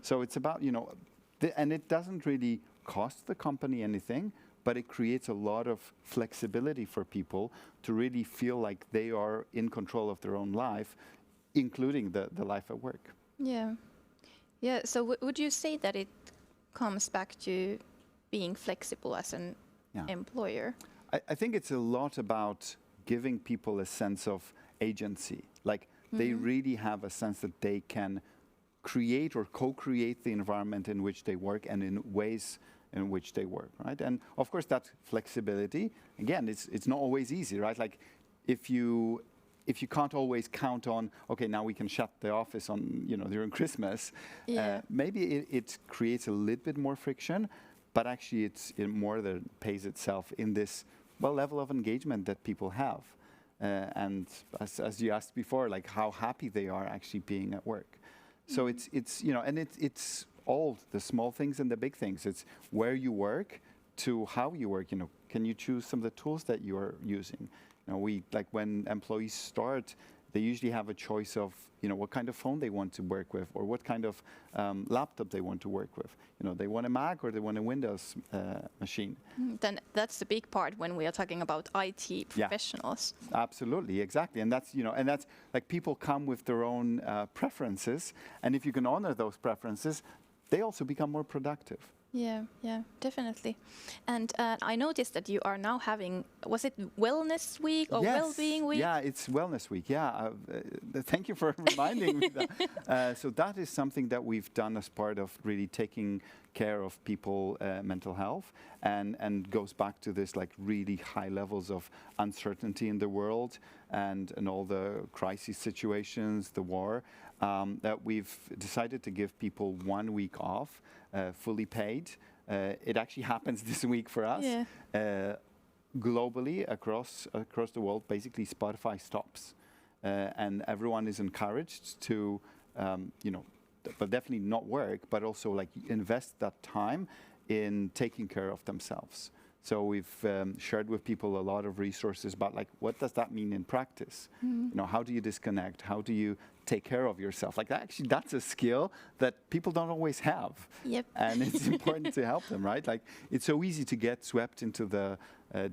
So it's about, and it doesn't really cost the company anything, but it creates a lot of flexibility for people to really feel like they are in control of their own life, including the life at work. Yeah. Yeah, so would you say that it comes back to being flexible as an employer? I think it's a lot about giving people a sense of agency. Like they really have a sense that they can create or co-create the environment in which they work and in ways in which they work, right? And of course that flexibility, again, it's not always easy, right? Like if you can't always count on, okay, now we can shut the office on, during Christmas, maybe it creates a little bit more friction, but actually it's more that pays itself in this, level of engagement that people have. and as you asked before, like how happy they are actually being at work. So it's you know, and it's all the small things and the big things. It's where you work to how you work. You know, can you choose some of the tools that you are using? You know, we like when employees start, they usually have a choice of, you know, what kind of phone they want to work with, or what kind of laptop they want to work with. You know, they want a Mac or they want a Windows machine. Then that's the big part when we are talking about IT professionals. Yeah, absolutely, exactly, and that's, you know, and that's like people come with their own preferences, and if you can honor those preferences, they also become more productive. Yeah, definitely. And I noticed that you are now having, was it Wellness Week or Wellbeing Week? Yeah, it's Wellness Week. Yeah, thank you for reminding me that. So that is something that we've done as part of really taking care of people, mental health, and goes back to this like really high levels of uncertainty in the world and all the crisis situations, the war, that we've decided to give people 1 week off. Fully paid. It actually happens this week for us. Yeah. Globally, across the world, basically Spotify stops. And everyone is encouraged to, you know, but definitely not work, but also like invest that time in taking care of themselves. So we've shared with people a lot of resources about like, what does that mean in practice? You know, how do you disconnect? How do you take care of yourself? Like actually, that's a skill that people don't always have. Yep. And it's important to help them, right? Like it's so easy to get swept into the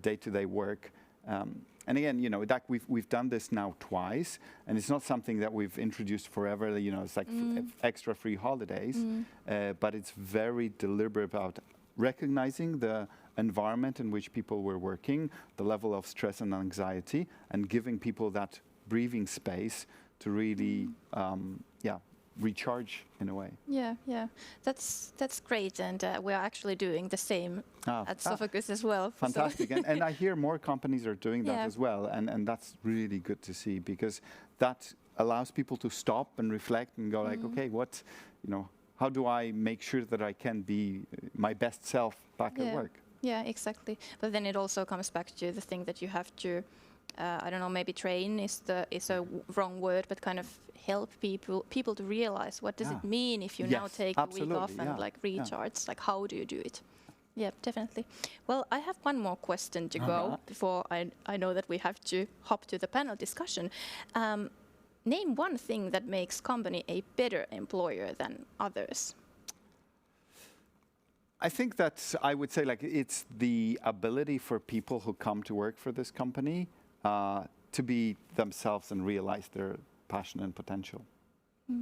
day-to-day work. And again, you know, that we've done this now twice, and it's not something that we've introduced forever. You know, it's like extra free holidays, but it's very deliberate about recognizing the environment in which people were working, the level of stress and anxiety, and giving people that breathing space to really, recharge in a way. Yeah, that's great, and we are actually doing the same at Sofokus as well. Fantastic, and I hear more companies are doing that as well, and that's really good to see, because that allows people to stop and reflect and go like, okay, what, you know, how do I make sure that I can be my best self back at work? Yeah, exactly. But then it also comes back to the thing that you have to, I don't know, maybe train is a wrong word, but kind of help people to realize what does it mean if you now take a week off and like recharge. Like how do you do it? Yeah, definitely. Well, I have one more question to go before I know that we have to hop to the panel discussion. Name one thing that makes company a better employer than others. I think that I would say like it's the ability for people who come to work for this company to be themselves and realize their passion and potential.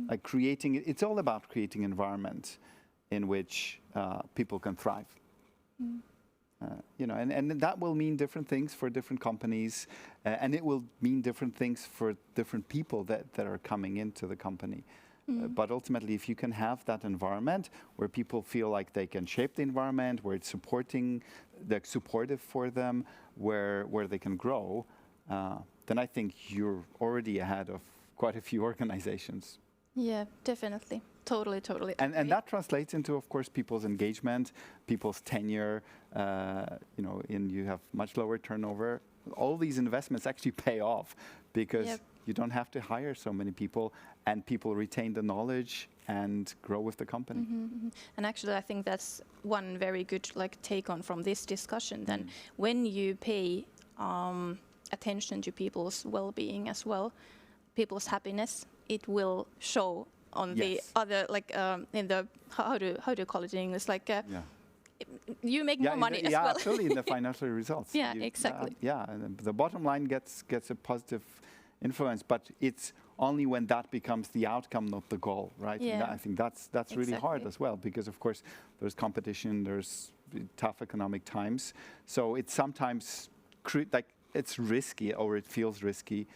Like creating, it's all about creating an environment in which people can thrive. You know, and that will mean different things for different companies, and it will mean different things for different people that are coming into the company. But ultimately, if you can have that environment where people feel like they can shape the environment, where it's supportive for them, where they can grow, then I think you're already ahead of quite a few organizations. Yeah, definitely. Totally. And that translates into, of course, people's engagement, people's tenure, you know, and you have much lower turnover. All these investments actually pay off because you don't have to hire so many people, and people retain the knowledge and grow with the company. And actually, I think that's one very good like take on from this discussion. Then, when you pay attention to people's well-being as well, people's happiness, it will show on the other, like in the how do you call it in English? Like you make more money as well. Yeah, absolutely, in the financial results. Exactly. And the bottom line gets a positive influence, but it's only when that becomes the outcome, not the goal, right? Yeah. And I think that's really hard as well, because of course there's competition, there's tough economic times, so it's sometimes like it's risky, or it feels risky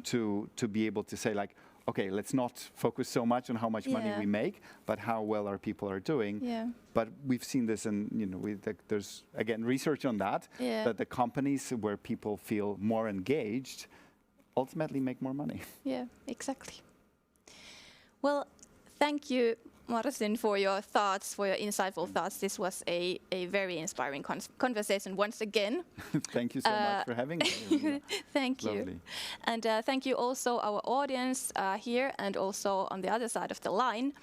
to be able to say like, okay, let's not focus so much on how much money we make, but how well our people are doing. Yeah. But we've seen this, and you know, there's again research on that, that the companies where people feel more engaged ultimately make more money. Yeah, exactly. Well, thank you, Marcin, for your thoughts, for your insightful thoughts. This was a very inspiring conversation once again. Thank you so much for having me. Thank you. Lovely. And thank you also our audience here and also on the other side of the line.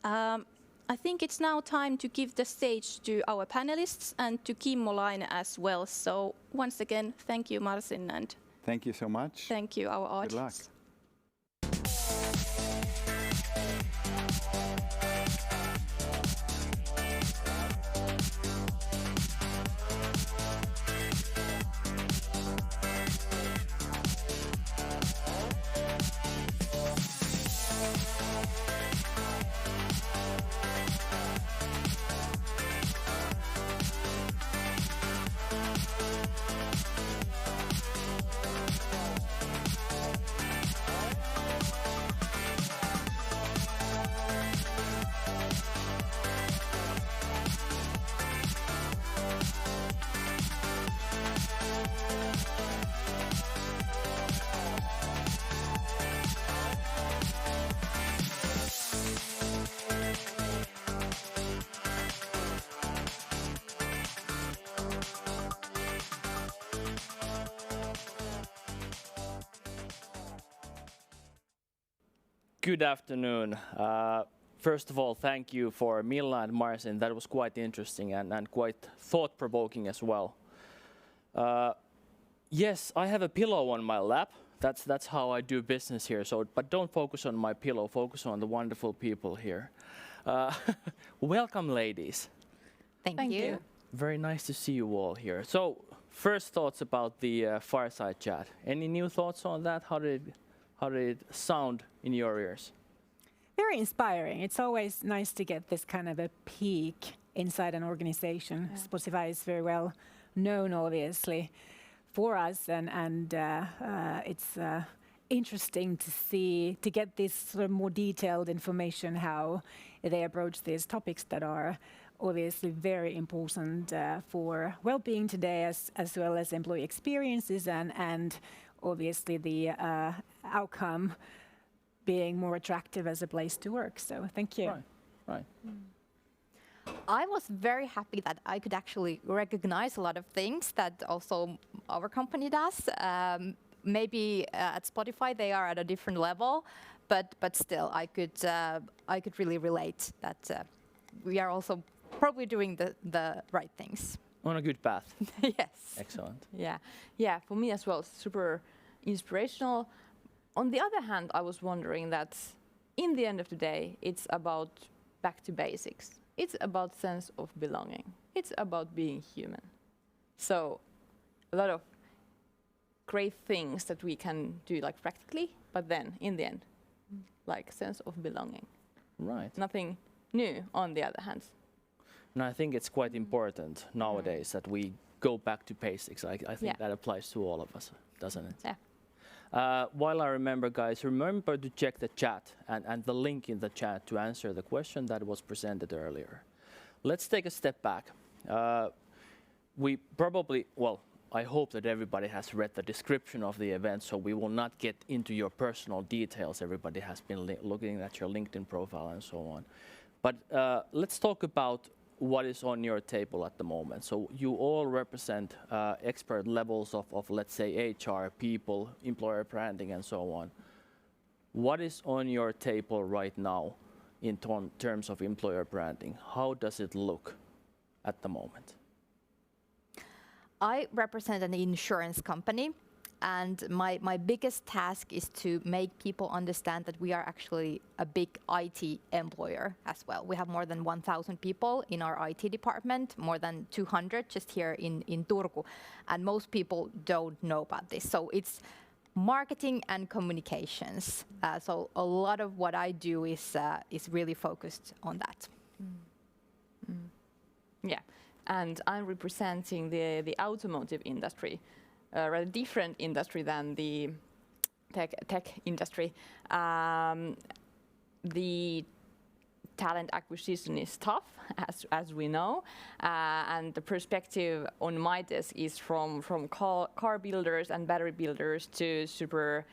I think it's now time to give the stage to our panelists and to Kimmo Laine as well. So once again, thank you, Marcin, and Thank you so much. thank you, our Good luck. audience. Good afternoon. First of all, thank you for Milla and Marcin. That was quite interesting and quite thought-provoking as well. Yes, I have a pillow on my lap. That's how I do business here. So, but don't focus on my pillow. Focus on the wonderful people here. Welcome, ladies. Thank you. Very nice to see you all here. So, first thoughts about the fireside chat. Any new thoughts on that? How did it sound in your ears? Very inspiring. It's always nice to get this kind of a peek inside an organization. Yeah. Spotify is very well known, obviously, for us, and it's interesting to get this sort of more detailed information how they approach these topics that are obviously very important for well-being today, as well as employee experiences and obviously the outcome being more attractive as a place to work. So thank you. Right. I was very happy that I could actually recognize a lot of things that also our company does. Maybe at Spotify they are at a different level, but still I could really relate that we are also probably doing the right things. On a good path. Yes. Excellent. Yeah, for me as well, super inspirational. On the other hand, I was wondering that in the end of the day, it's about back to basics. It's about sense of belonging. It's about being human. So a lot of great things that we can do like practically, but then in the end, like sense of belonging. Right. Nothing new on the other hand. And I think it's quite important nowadays that we go back to basics. I think that applies to all of us, doesn't it? Yeah. While I remember, guys, remember to check the chat and the link in the chat to answer the question that was presented earlier. Let's take a step back. We probably, well, I hope that everybody has read the description of the event, so we will not get into your personal details. Everybody has been looking at your LinkedIn profile and so on. But let's talk about what is on your table at the moment. So you all represent expert levels of, let's say, HR, people, employer branding, and so on. What is on your table right now in terms of employer branding? How does it look at the moment? I represent an insurance company, and my biggest task is to make people understand that we are actually a big IT employer as well. We have more than 1,000 people in our IT department, more than 200 just here in Turku, and most people don't know about this. So it's marketing and communications. So a lot of what I do is really focused on that. Yeah, and I'm representing the automotive industry. A rather different industry than the tech industry. The talent acquisition is tough, as we know, and the perspective on my desk is from car builders and battery builders to super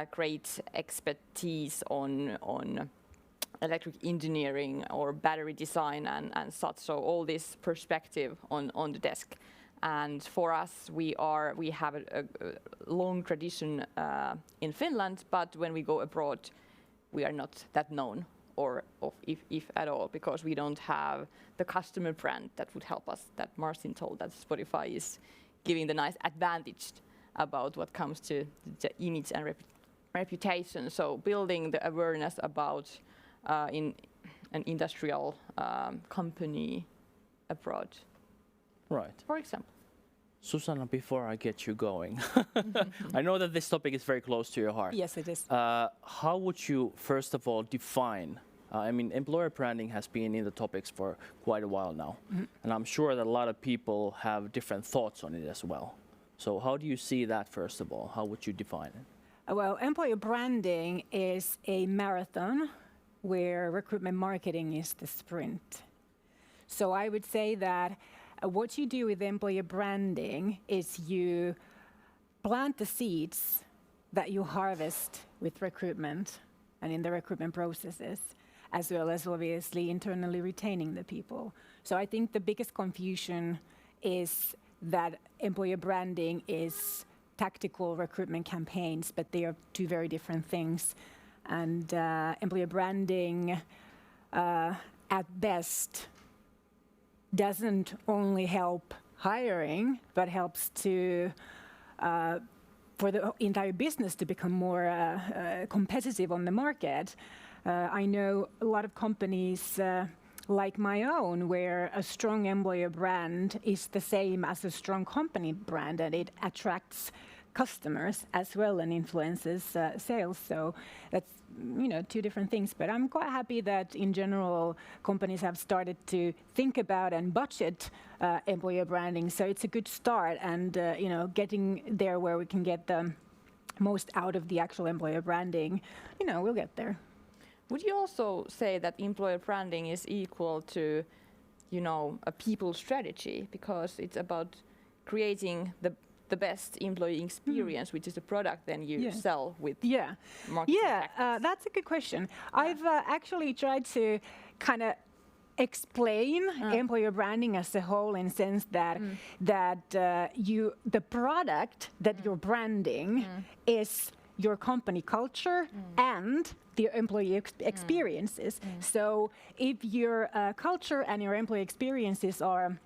great expertise on electric engineering or battery design and such. So all this perspective on the desk. And for us, we have a long tradition in Finland, but when we go abroad, we are not that known, or if at all, because we don't have the customer brand that would help us. That Marcin told that Spotify is giving the nice advantage about what comes to the image and reputation. So building the awareness about in an industrial company abroad. Right. For example. Susanna, before I get you going, I know that this topic is very close to your heart. Yes, it is. How would you, first of all, define? I mean, employer branding has been in the topics for quite a while now, and I'm sure that a lot of people have different thoughts on it as well. So how do you see that, first of all? How would you define it? Well, employer branding is a marathon where recruitment marketing is the sprint. So I would say that what you do with employer branding is you plant the seeds that you harvest with recruitment and in the recruitment processes, as well as obviously internally retaining the people. So I think the biggest confusion is that employer branding is tactical recruitment campaigns, but they are two very different things. And employer branding, at best, doesn't only help hiring, but helps to for the entire business to become more competitive on the market. I know a lot of companies like my own, where a strong employer brand is the same as a strong company brand, and it attracts customers as well and influences sales. So that's two different things. But I'm quite happy that in general companies have started to think about and budget employer branding. So it's a good start, and getting there where we can get the most out of the actual employer branding. We'll get there. Would you also say that employer branding is equal to, a people strategy, because it's about creating the best employee experience, which is a product then you sell with marketing tactics? That's a good question. I've actually tried to kind of explain employer branding as a whole, in the sense that the product that you're branding is your company culture and the employee experiences. So if your culture and your employee experiences are,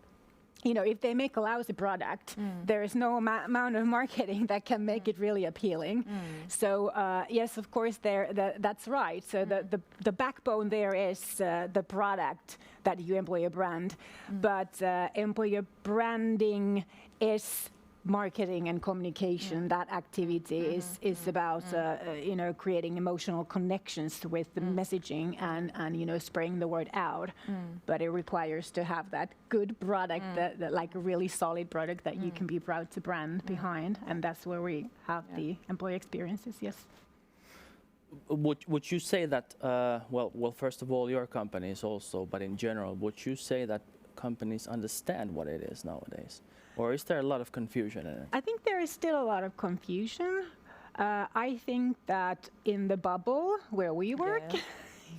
if they make a lousy product, there is no amount of marketing that can make it really appealing. So yes, of course, that's right. So the backbone there is the product that you employer brand, but employer branding is marketing and communication. That activity is about creating emotional connections with the messaging and spreading the word out. But it requires to have that good product, that like a really solid product that you can be proud to brand behind, and that's where we have the employee experiences. Yes. Would you say that well, first of all, your companies also, but in general, would you say that companies understand what it is nowadays? Or is there a lot of confusion in it? I think there is still a lot of confusion. I think that in the bubble where we work,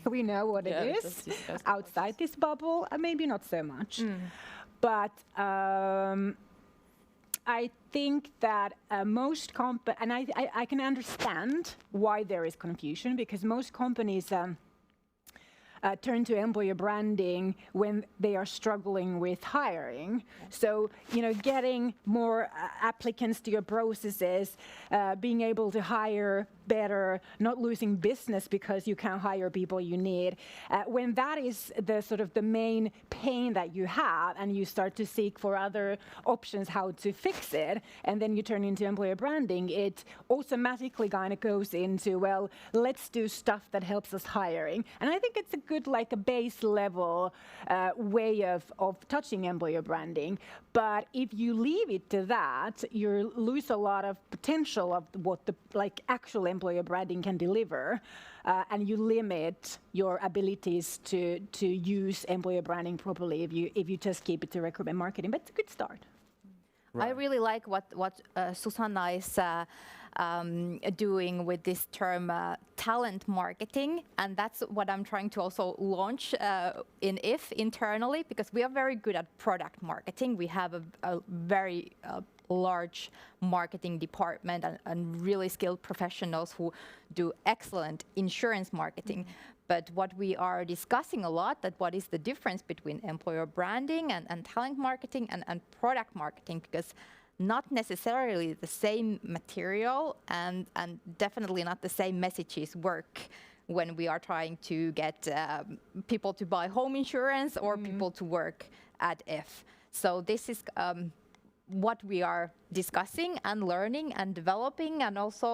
we know what it is. Outside this bubble, maybe not so much. But I think that most and I can understand why there is confusion, because most companies turn to employer branding when they are struggling with hiring. So, getting more applicants to your processes, being able to hire better, not losing business because you can't hire people you need. When that is the sort of the main pain that you have, and you start to seek for other options how to fix it, and then you turn into employer branding, it automatically kind of goes into, well, let's do stuff that helps us hiring. And I think it's a good, like a base level way of touching employer branding. But if you leave it to that, you lose a lot of potential of what the actual employer branding can deliver, and you limit your abilities to use employer branding properly if you just keep it to recruitment marketing. But it's a good start. Right. I really like what Susanna is doing with this term talent marketing, and that's what I'm trying to also launch in IF internally, because we are very good at product marketing. We have a very large marketing department and really skilled professionals who do excellent insurance marketing. But what we are discussing a lot, that what is the difference between employer branding and talent marketing and product marketing, because not necessarily the same material and definitely not the same messages work when we are trying to get people to buy home insurance or people to work at F. So this is what we are discussing and learning and developing, and also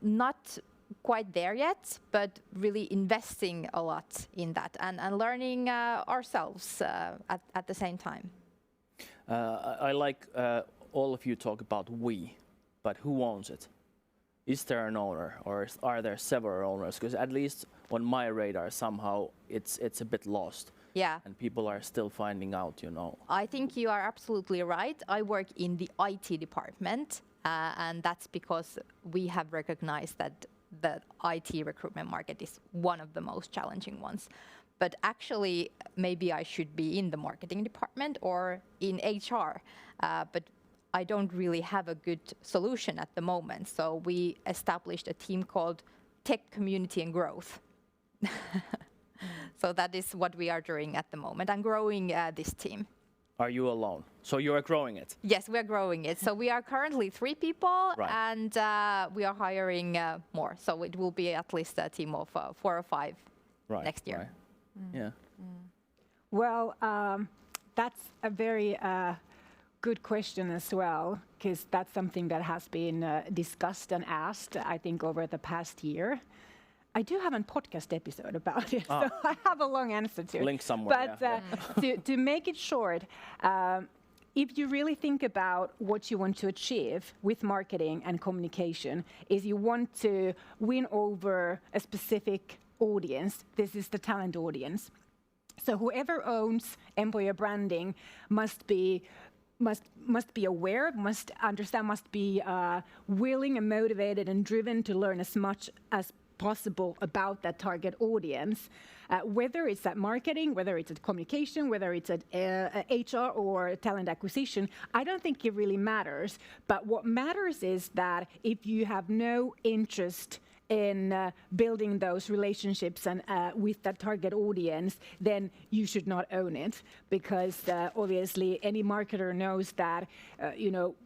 not quite there yet, but really investing a lot in that and learning ourselves at the same time. I like all of you talk about we, but who owns it? Is there an owner, or are there several owners? Because at least on my radar, somehow it's a bit lost. Yeah. And people are still finding out, you know. I think you are absolutely right. I work in the IT department, and that's because we have recognized that the IT recruitment market is one of the most challenging ones. But actually, maybe I should be in the marketing department or in HR, but I don't really have a good solution at the moment. So we established a team called Tech Community and Growth. So that is what we are doing at the moment. I'm growing this team. Are you alone? So you are growing it? Yes, we are growing it. So we are currently 3 people, right. And we are hiring more. So it will be at least a team of 4 or 5 next year. Right. Yeah. Well, that's a very good question as well, because that's something that has been discussed and asked, I think, over the past year. I do have a podcast episode about it, so I have a long answer to it. Link somewhere. But to make it short, if you really think about what you want to achieve with marketing and communication, is you want to win over a specific audience. This is the talent audience. So whoever owns employer branding must be aware, must understand, must be willing and motivated and driven to learn as much as possible about that target audience, whether it's at marketing, whether it's at communication, whether it's at HR or talent acquisition. I don't think it really matters. But what matters is that if you have no interest in building those relationships and with that target audience, then you should not own it, because obviously any marketer knows that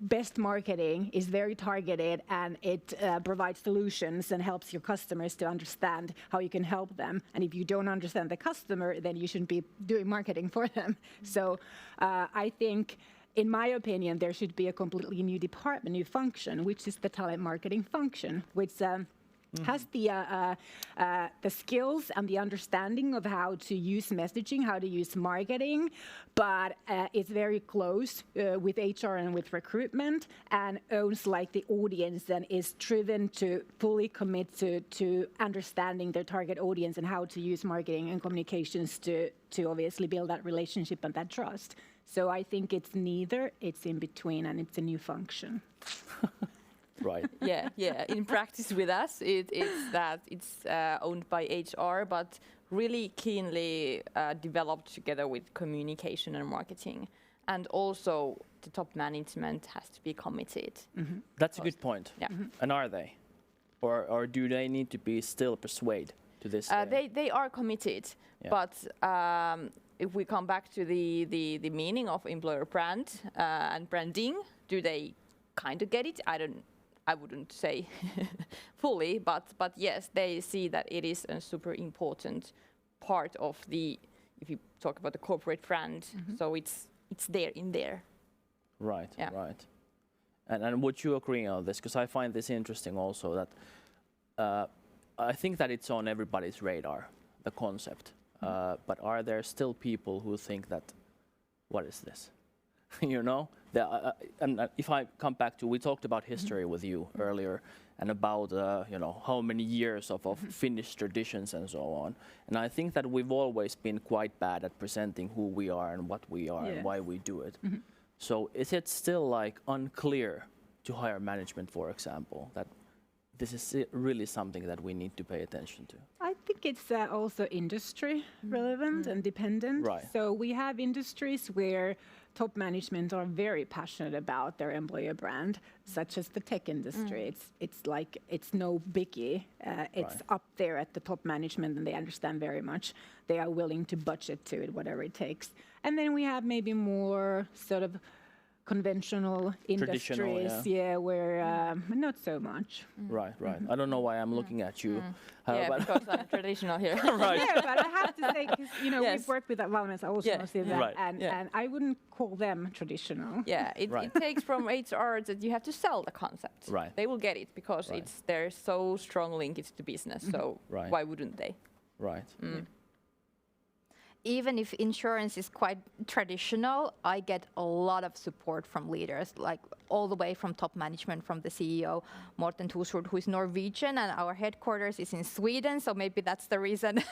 best marketing is very targeted, and it provides solutions and helps your customers to understand how you can help them. And if you don't understand the customer, then you shouldn't be doing marketing for them. So I think, in my opinion, there should be a completely new department, new function, which is the talent marketing function, which has the skills and the understanding of how to use messaging, how to use marketing, but it's very close with HR and with recruitment, and owns like the audience and is driven to fully commit to understanding their target audience and how to use marketing and communications to obviously build that relationship and that trust. So I think it's neither, it's in between, and it's a new function. Right. Yeah. In practice with us, it's owned by HR, but really keenly developed together with communication and marketing. And also the top management has to be committed. Mm-hmm. That's a good point. Yeah. Mm-hmm. And are they? Or do they need to be still persuaded to this? They are committed, yeah. But if we come back to the meaning of employer brand and branding, do they kind of get it? I wouldn't say fully, but yes, they see that it is a super important part of if you talk about the corporate brand, so it's there in there. Right, yeah. Right. And would you agree on this? Because I find this interesting also, that I think that it's on everybody's radar, the concept. But are there still people who think that, what is this? And if I come back to, we talked about history with you earlier, and about how many years of Finnish traditions and so on. And I think that we've always been quite bad at presenting who we are and what we are and why we do it. Mm-hmm. So is it still like unclear to higher management, for example, that this is really something that we need to pay attention to? I think it's also industry relevant and dependent. Right. So we have industries where top management are very passionate about their employer brand, such as the tech industry. It's like it's no biggie. It's up there at the top management, and they understand very much. They are willing to budget to it, whatever it takes. And then we have maybe more sort of conventional industries, where not so much. Right. I don't know why I'm looking at you. Because I'm traditional here. Right. Yeah, but I have to say, because we've worked with Valmet Automotive, Right. and I wouldn't call them traditional. Yeah, it takes from HR that you have to sell the concept. Right. They will get it because they're so strong linked to business. So why wouldn't they? Right. Even if insurance is quite traditional, I get a lot of support from leaders, like all the way from top management, from the CEO, Morten Tusrud, who is Norwegian, and our headquarters is in Sweden. So maybe that's the reason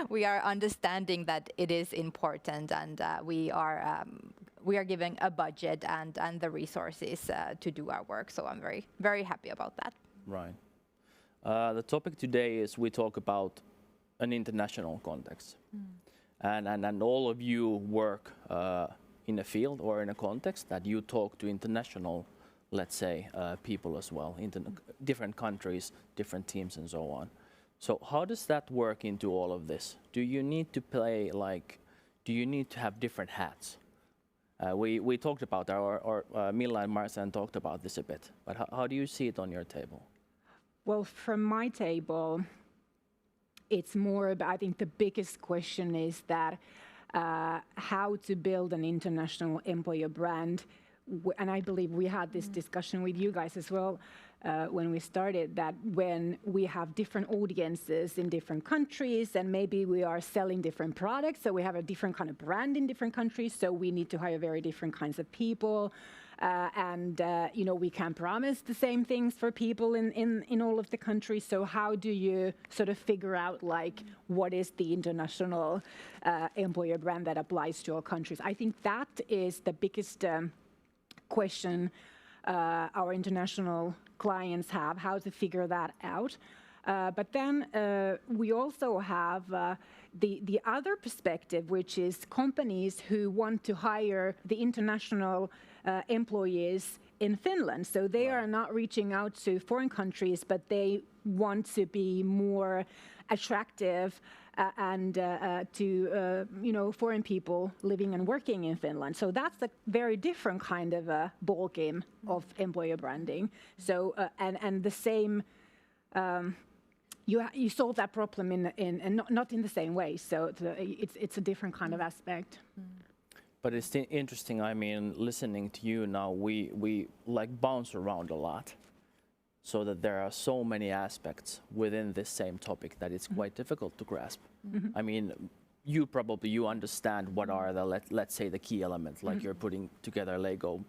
we are understanding that it is important, and we are giving a budget and the resources to do our work. So I'm very, very happy about that. Right. The topic today is we talk about an international context. And all of you work in a field or in a context that you talk to international, let's say, people as well, in different countries, different teams and so on. So how does that work into all of this? Do you need to play do you need to have different hats? We talked about Milla and Marcin talked about this a bit, but how do you see it on your table? Well, from my table, it's more about, I think the biggest question is that how to build an international employer brand. And I believe we had this discussion with you guys as well when we started, that when we have different audiences in different countries and maybe we are selling different products, so we have a different kind of brand in different countries, so we need to hire very different kinds of people. We can't promise the same things for people in all of the countries. So how do you sort of figure out what is the international employer brand that applies to all countries? I think that is the biggest question our international clients have, how to figure that out. But then we also have the other perspective, which is companies who want to hire the international employees in Finland. So they are not reaching out to foreign countries, but they want to be more attractive to foreign people living and working in Finland. So that's a very different kind of a ball game of employer branding. So and the same. You solve that problem not in the same way. So it's a different kind of aspect. But it's interesting. I mean, listening to you now, we bounce around a lot, so that there are so many aspects within this same topic that it's quite difficult to grasp. I mean, you understand what are the let's say the key elements, like you're putting together Lego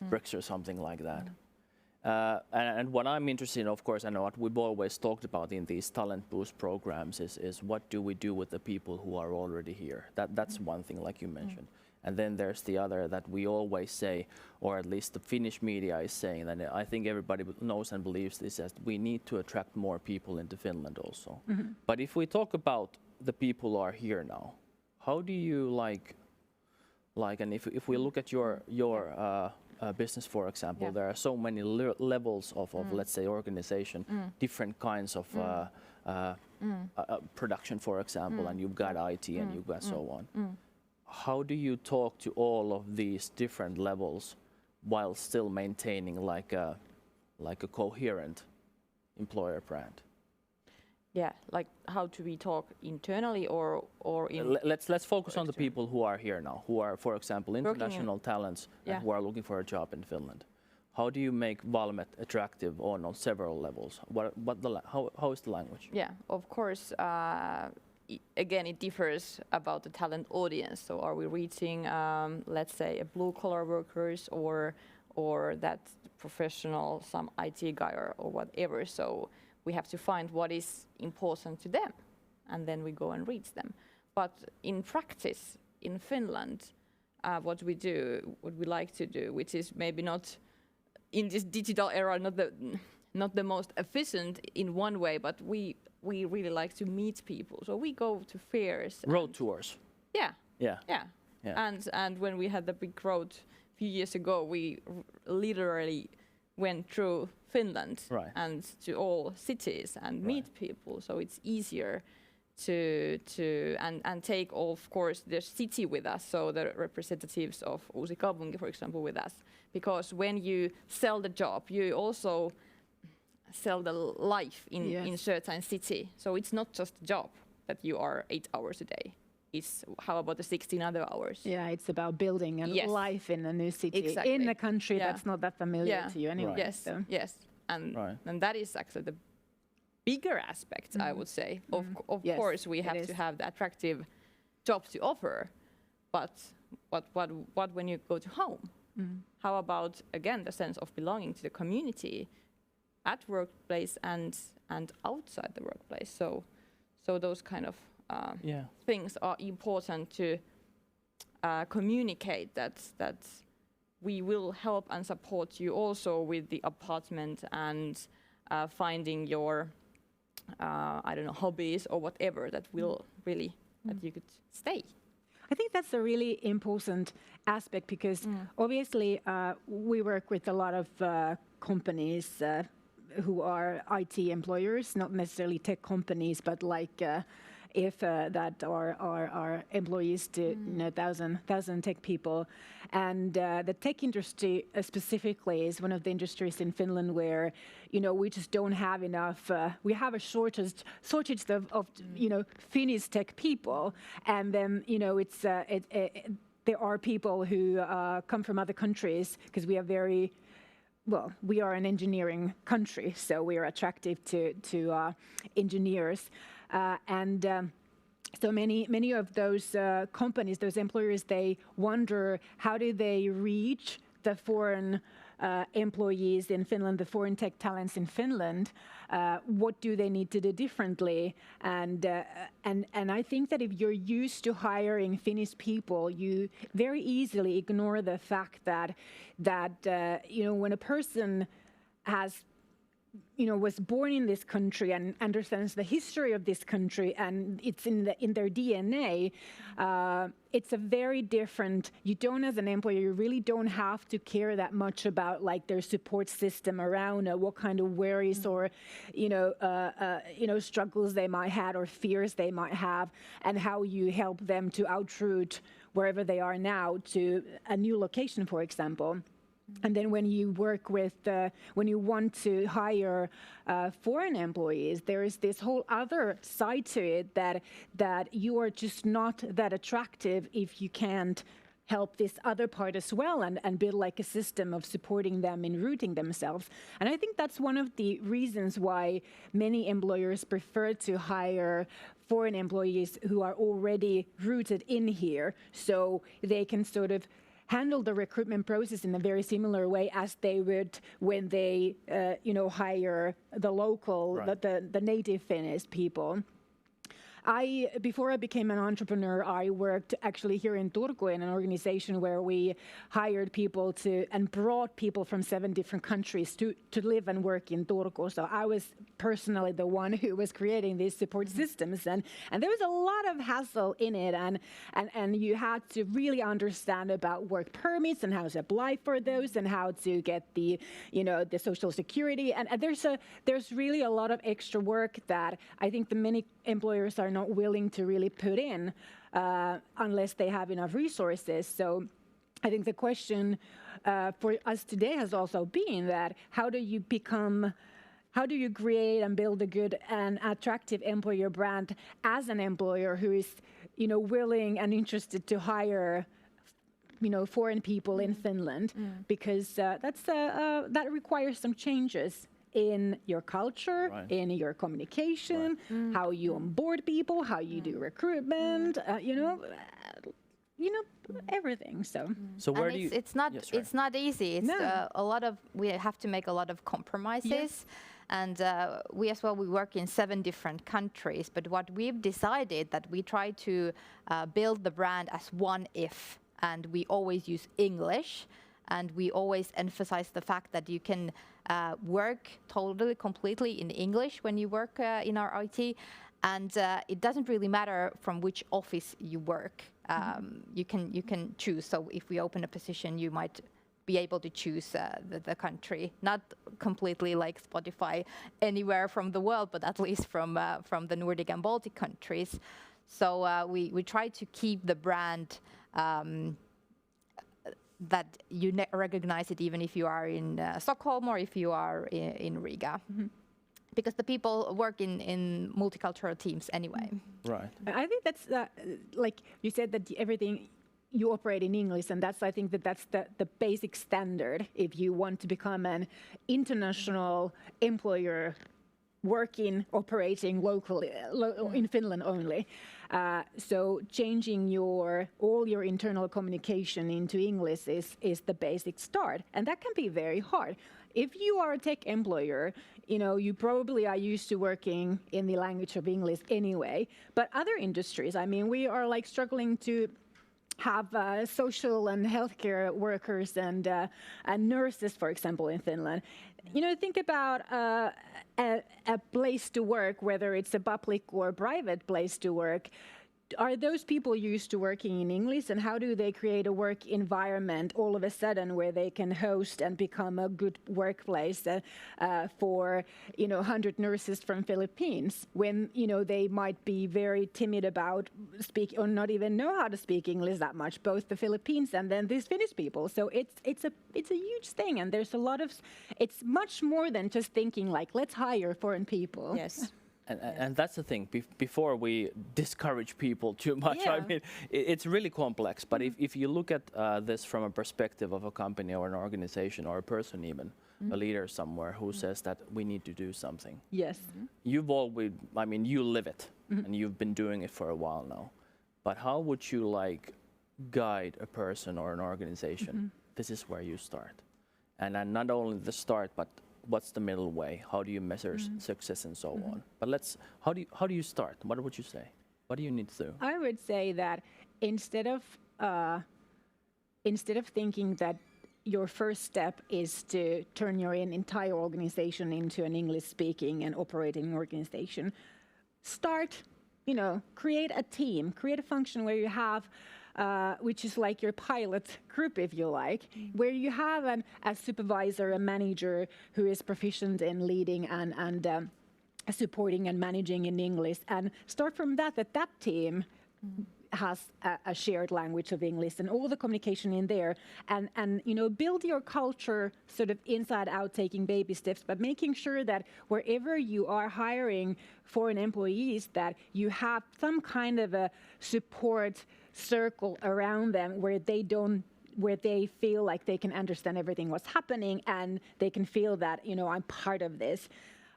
bricks or something like that. And what I'm interested in, of course, and what we've always talked about in these talent boost programs is what do we do with the people who are already here? That's one thing, like you mentioned. And then there's the other that we always say, or at least the Finnish media is saying, that I think everybody knows and believes this, that we need to attract more people into Finland also. But if we talk about the people who are here now, how do you and if we look at your business, for example, there are so many levels of let's say, organization, different kinds of production, for example, and you've got IT and you've got so on. How do you talk to all of these different levels while still maintaining like a coherent employer brand? Yeah, like how do we talk internally or in? Let's focus on the people who are here now, who are, for example, international talents and who are looking for a job in Finland. How do you make Valmet attractive on several levels? How is the language? Yeah, of course. Again, it differs about the talent audience. So, are we reaching, let's say, a blue-collar workers or that professional, some IT guy or whatever? So, we have to find what is important to them, and then we go and reach them. But in practice, in Finland, what we like to do, which is maybe not in this digital era, not not the most efficient in one way, but we really like to meet people. So we go to fairs. Road tours. Yeah. Yeah. Yeah. Yeah. And when we had the big road a few years ago, we literally went through Finland and to all cities and meet people. So it's easier to take, of course, the city with us, so the representatives of Uusi Kaupunki, for example, with us. Because when you sell the job, you also sell the life in certain city. So it's not just a job that you are 8 hours a day. It's how about the 16 other hours? Yeah, it's about building a life in a new city, in a country that's not that familiar to you anyway. Yes, yes. And that is actually the bigger aspect, I would say. Of course, we have to have the attractive job to offer, but what when you go to home? How about, again, the sense of belonging to the community at workplace and outside the workplace? So those kind of things are important to communicate that we will help and support you also with the apartment and finding your hobbies or whatever that will really that you could stay. I think that's a really important aspect because obviously we work with a lot of companies who are IT employers, not necessarily tech companies, but like that are employees to 1,000 tech people, and the tech industry specifically is one of the industries in Finland where we just don't have enough. We have a shortage of Finnish tech people, and then it's there are people who come from other countries because we are we are an engineering country, so we are attractive to engineers. So many of those companies, those employers, they wonder how do they reach the foreign employees in Finland, the foreign tech talents in Finland. What do they need to do differently? And I think that if you're used to hiring Finnish people, you very easily ignore the fact that when a person was born in this country and understands the history of this country and it's in their DNA, it's a very different. You don't, as an employer, you really don't have to care that much about like their support system around what kind of worries or struggles they might have or fears they might have, and how you help them to outroot wherever they are now to a new location, for example. And then when you work with, when you want to hire foreign employees, there is this whole other side to it that you are just not that attractive if you can't help this other part as well and build like a system of supporting them in rooting themselves. And I think that's one of the reasons why many employers prefer to hire foreign employees who are already rooted in here, so they can sort of handle the recruitment process in a very similar way as they would when they, hire the local, the native Finnish people. Before I became an entrepreneur, I worked actually here in Turku in an organization where we hired people and brought people from 7 different countries to live and work in Turku. So I was personally the one who was creating these support systems, and there was a lot of hassle in it, and you had to really understand about work permits and how to apply for those and how to get the social security, and there's really a lot of extra work that I think the many employers are not willing to really put in unless they have enough resources. So I think the question for us today has also been that how do you create and build a good and attractive employer brand as an employer who is willing and interested to hire foreign people in Finland, because that requires some changes in your culture, in your communication, how you onboard people, how you do recruitment, everything. So where do you? It's not easy. It's a lot of. We have to make a lot of compromises, and we as well. We work in 7 different countries, but what we've decided that we try to build the brand as one if, and we always use English. and we always emphasize the fact that you can work totally, completely in English when you work in our IT, and it doesn't really matter from which office you work. You can choose. So if we open a position, you might be able to choose the country, not completely like Spotify anywhere from the world, but at least from the Nordic and Baltic countries. So we try to keep the brand that you recognize it even if you are in Stockholm or if you are in Riga. Because the people work in multicultural teams anyway. Right. I think that's like you said that everything you operate in English, and I think that's the basic standard if you want to become an international employer operating locally in Finland only. So changing all your internal communication into English is the basic start, and that can be very hard. If you are a tech employer, you probably are used to working in the language of English anyway. But other industries, I mean, we are like struggling to have social and healthcare workers and nurses, for example, in Finland. Think about a place to work, whether it's a public or private place to work. Are those people used to working in English, and how do they create a work environment all of a sudden where they can host and become a good workplace for 100 nurses from Philippines when they might be very timid about speak or not even know how to speak English that much, both the Philippines and then these Finnish people. So it's a huge thing, and there's a lot of it's much more than just thinking like let's hire foreign people. Yes. And that's the thing, before we discourage people too much, I mean, it's really complex. But if you look at this from a perspective of a company or an organization or a person even, a leader somewhere who says that we need to do something. Yes. You've always, I mean, you live it, and you've been doing it for a while now. But how would you guide a person or an organization? This is where you start. And not only the start, but what's the middle way? How do you measure success and so on? But how do you start? What would you say? What do you need to do? I would say that instead of thinking that your first step is to turn your entire organization into an English-speaking and operating organization, start, create a team, create a function where you have which is like your pilot group, if you like, where you have a supervisor, a manager who is proficient in leading and supporting and managing in English, and start from that team has a shared language of English and all the communication in there, and build your culture sort of inside out, taking baby steps, but making sure that wherever you are hiring foreign employees, that you have some kind of a support circle around them where they feel like they can understand everything what's happening, and they can feel that I'm part of this.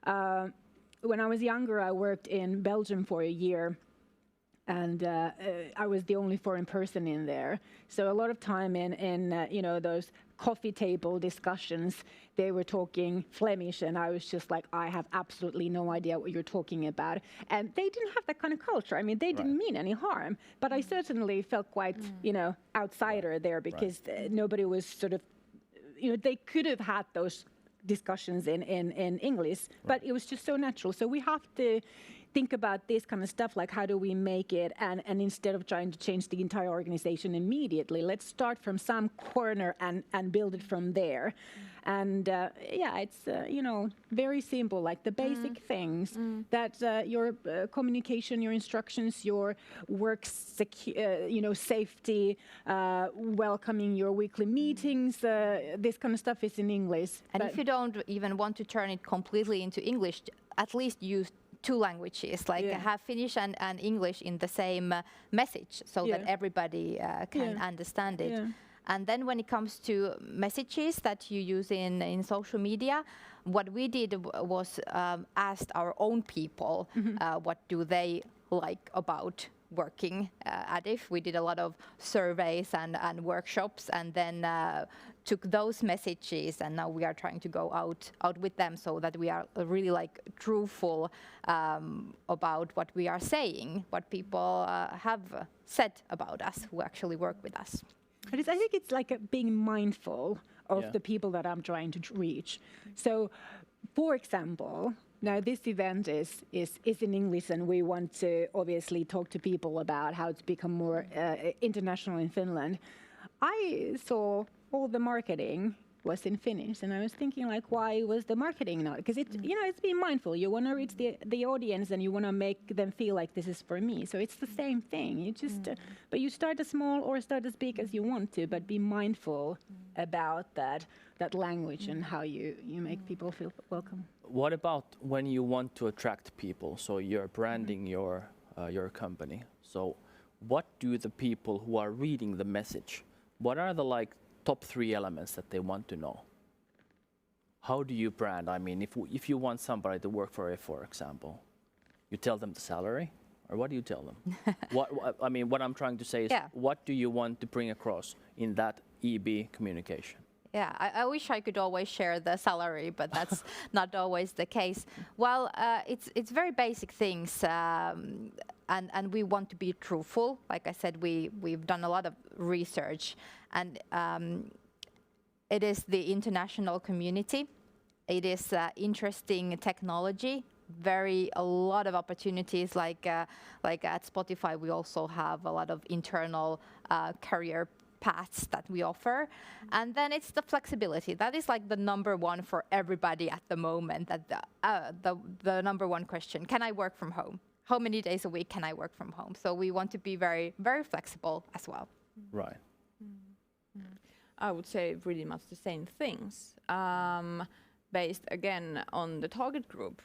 When I was younger, I worked in Belgium for a year, and I was the only foreign person in there. So a lot of time in those coffee table discussions, they were talking Flemish, and I was just like, I have absolutely no idea what you're talking about. And they didn't have that kind of culture. I mean, they didn't mean any harm, but I certainly felt quite, outsider there, because nobody was sort of, they could have had those discussions in English, but it was just so natural. So we have to think about this kind of stuff, like how do we make it, and instead of trying to change the entire organization immediately, let's start from some corner and build it from there. And it's very simple, like the basic things that your communication, your instructions, your work safety, welcoming your weekly meetings, this kind of stuff is in English. And if you don't even want to turn it completely into English, at least use two languages, have Finnish and English in the same message, so that everybody can understand it. Yeah. And then when it comes to messages that you use in social media, what we did was asked our own people what do they like about working at IF. We did a lot of surveys and workshops, and then took those messages, and now we are trying to go out with them, so that we are really truthful about what we are saying, what people have said about us who actually work with us. But I think it's like being mindful of Yeah. the people that I'm trying to reach. So, for example, now this event is in English, and we want to obviously talk to people about how to become more international in Finland. I saw all the marketing was in Finnish, and I was thinking like, why was the marketing not? Because it's being mindful. You want to reach the audience, and you want to make them feel like this is for me. So it's the same thing. You just, but you start as small or start as big as you want to, but be mindful about that language and how you make people feel welcome. What about when you want to attract people? So you're branding your company. So what do the people who are reading the message, what are the top 3 elements that they want to know? How do you brand? I mean, if you want somebody to work for you, for example, you tell them the salary, or what do you tell them? What I'm trying to say is, what do you want to bring across in that EB communication? Yeah, I wish I could always share the salary, but that's not always the case. Well, it's very basic things, and we want to be truthful. Like I said, we've done a lot of research, and it is the international community. It is interesting technology. A lot of opportunities. Like at Spotify, we also have a lot of internal career paths that we offer. And then it's the flexibility. That is like the number one for everybody at the moment. That the number one question: can I work from home? How many days a week can I work from home? So we want to be very, very flexible as well. Right. I would say pretty much the same things, based again on the target group.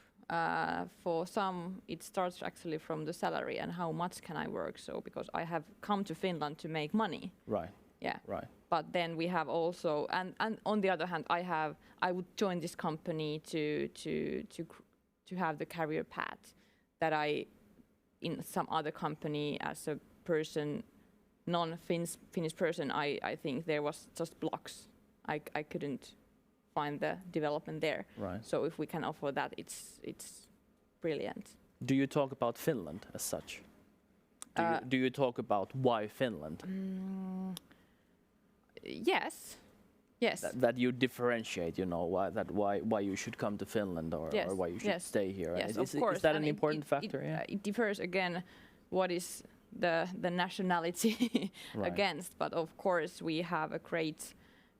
For some, it starts actually from the salary and how much can I work. So because I have come to Finland to make money. Right. Yeah. Right. But then we have also, and on the other hand, I would join this company to have the career path that I, in some other company as a person, non-Finnish person, I think there was just blocks. I couldn't find the development there. Right. So if we can offer that, it's brilliant. Do you talk about Finland as such? Do you talk about why Finland? Yes. Yes. That you differentiate, why you should come to Finland or why you should stay here. Yes, of course. Is that an important factor? It differs again. What is the nationality against? But of course, we have a great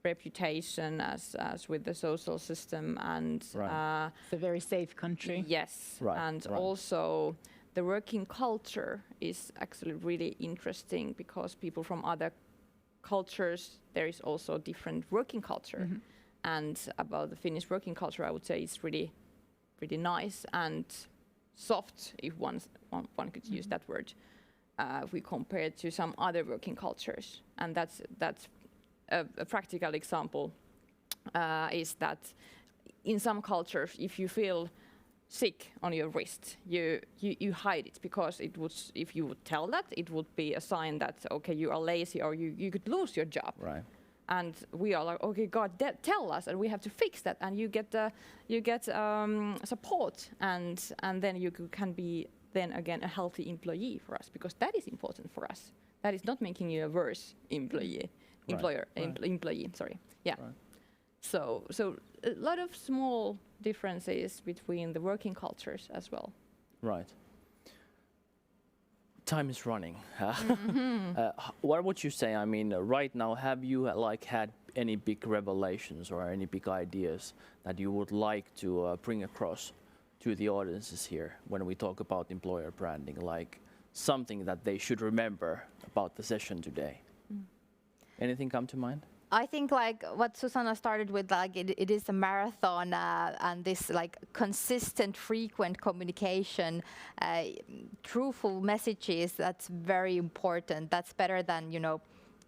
reputation as with the social system, and it's a very safe country. Yes, and also the working culture is actually really interesting because people from other cultures, there is also different working culture. And about the Finnish working culture, I would say it's really, really nice and soft, if one could use that word, if we compare it to some other working cultures. And that's a practical example is that in some cultures, if you feel sick on your wrist, you hide it, because if you would tell that, it would be a sign that okay, you are lazy or you could lose your job. Right. And we are like, okay, God, tell us, and we have to fix that. And you get support, and then you can be then again a healthy employee for us, because that is important for us. That is not making you a worse employee. Employee, sorry. Yeah. Right. So a lot of small differences between the working cultures as well. Right. Time is running. What would you say? I mean, right now, have you had any big revelations or any big ideas that you would like to bring across to the audiences here when we talk about employer branding, like something that they should remember about the session today? Anything come to mind? I think like what Susanna started with, like it is a marathon, and this like consistent, frequent communication, truthful messages, that's very important. That's better than,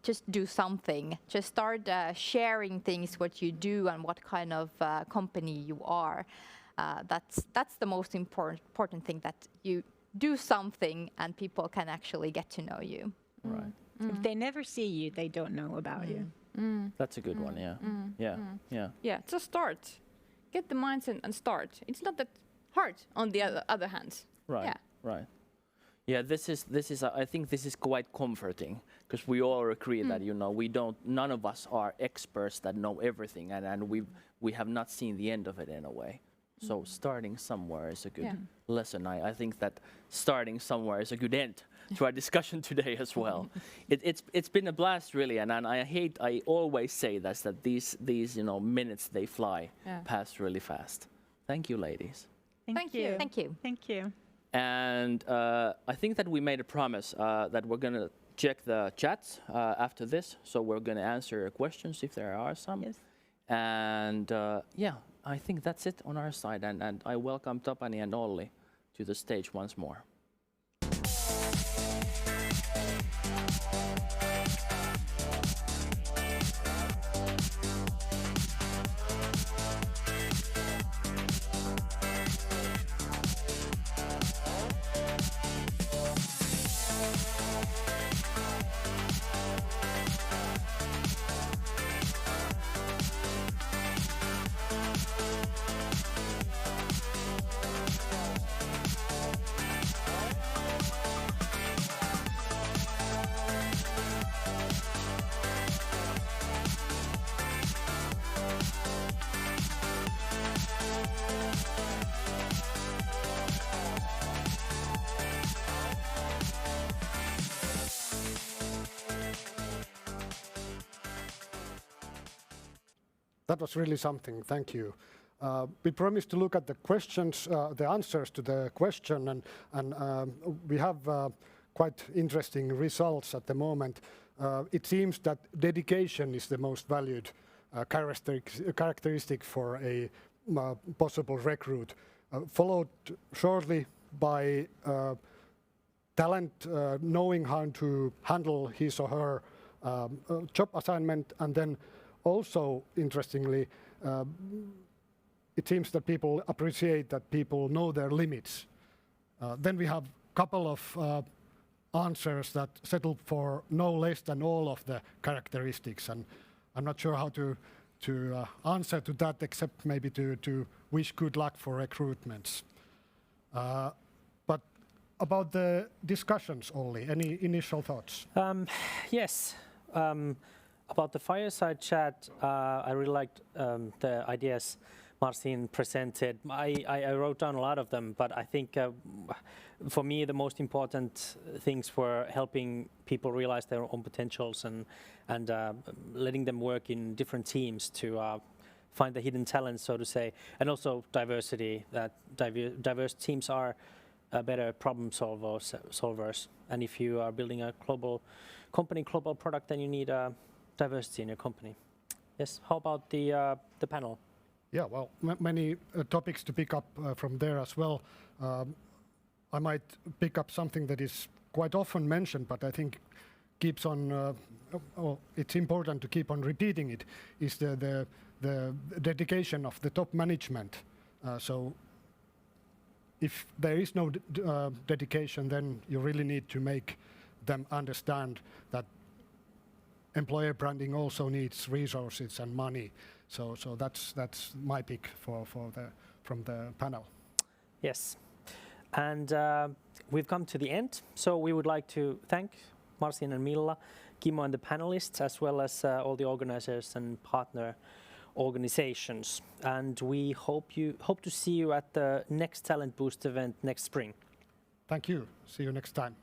just do something. Just start sharing things, what you do and what kind of company you are. That's the most important thing, that you do something and people can actually get to know you. Right. If they never see you, they don't know about you. That's a good one, yeah. Yeah, just start. Get the mindset and start. It's not that hard on the other hand. Right, yeah. right. Yeah, this is. I think this is quite comforting because we all agree that none of us are experts that know everything, and we have not seen the end of it in a way. So starting somewhere is a good lesson. I think that starting somewhere is a good end to our discussion today as well. It's been a blast really, and I always say that these minutes they fly past really fast. Thank you, ladies. Thank you. Thank you. And I think that we made a promise that we're going to check the chats after this. So we're going to answer your questions if there are some. Yes. And I think that's it on our side. And I welcome Tapani and Olli to the stage once more. That was really something, thank you. We promised to look at the questions, the answers to the question, and we have quite interesting results at the moment. It seems that dedication is the most valued characteristic for a possible recruit, followed shortly by talent knowing how to handle his or her job assignment, and then also, interestingly, it seems that people appreciate that people know their limits. Then we have a couple of answers that settle for no less than all of the characteristics, and I'm not sure how to answer to that, except maybe to wish good luck for recruitments. But about the discussions, Olli, any initial thoughts? Yes. About the fireside chat, I really liked the ideas Marcin presented. I wrote down a lot of them, but I think for me the most important things were helping people realize their own potentials and letting them work in different teams to find the hidden talents, so to say, and also diversity. That diverse teams are better problem solvers. And if you are building a global company, global product, then you need diversity in your company. Yes. How about the panel? Yeah, well, many topics to pick up from there as well. I might pick up something that is quite often mentioned, but I think keeps on. It's important to keep on repeating it. Is the dedication of the top management. So if there is no dedication, then you really need to make them understand that employer branding also needs resources and money. So that's my pick from the panel. Yes, and we've come to the end. So we would like to thank Marcin and Milla, Kimmo and the panelists, as well as all the organizers and partner organizations. And we hope to see you at the next Talent Boost event next spring. Thank you. See you next time.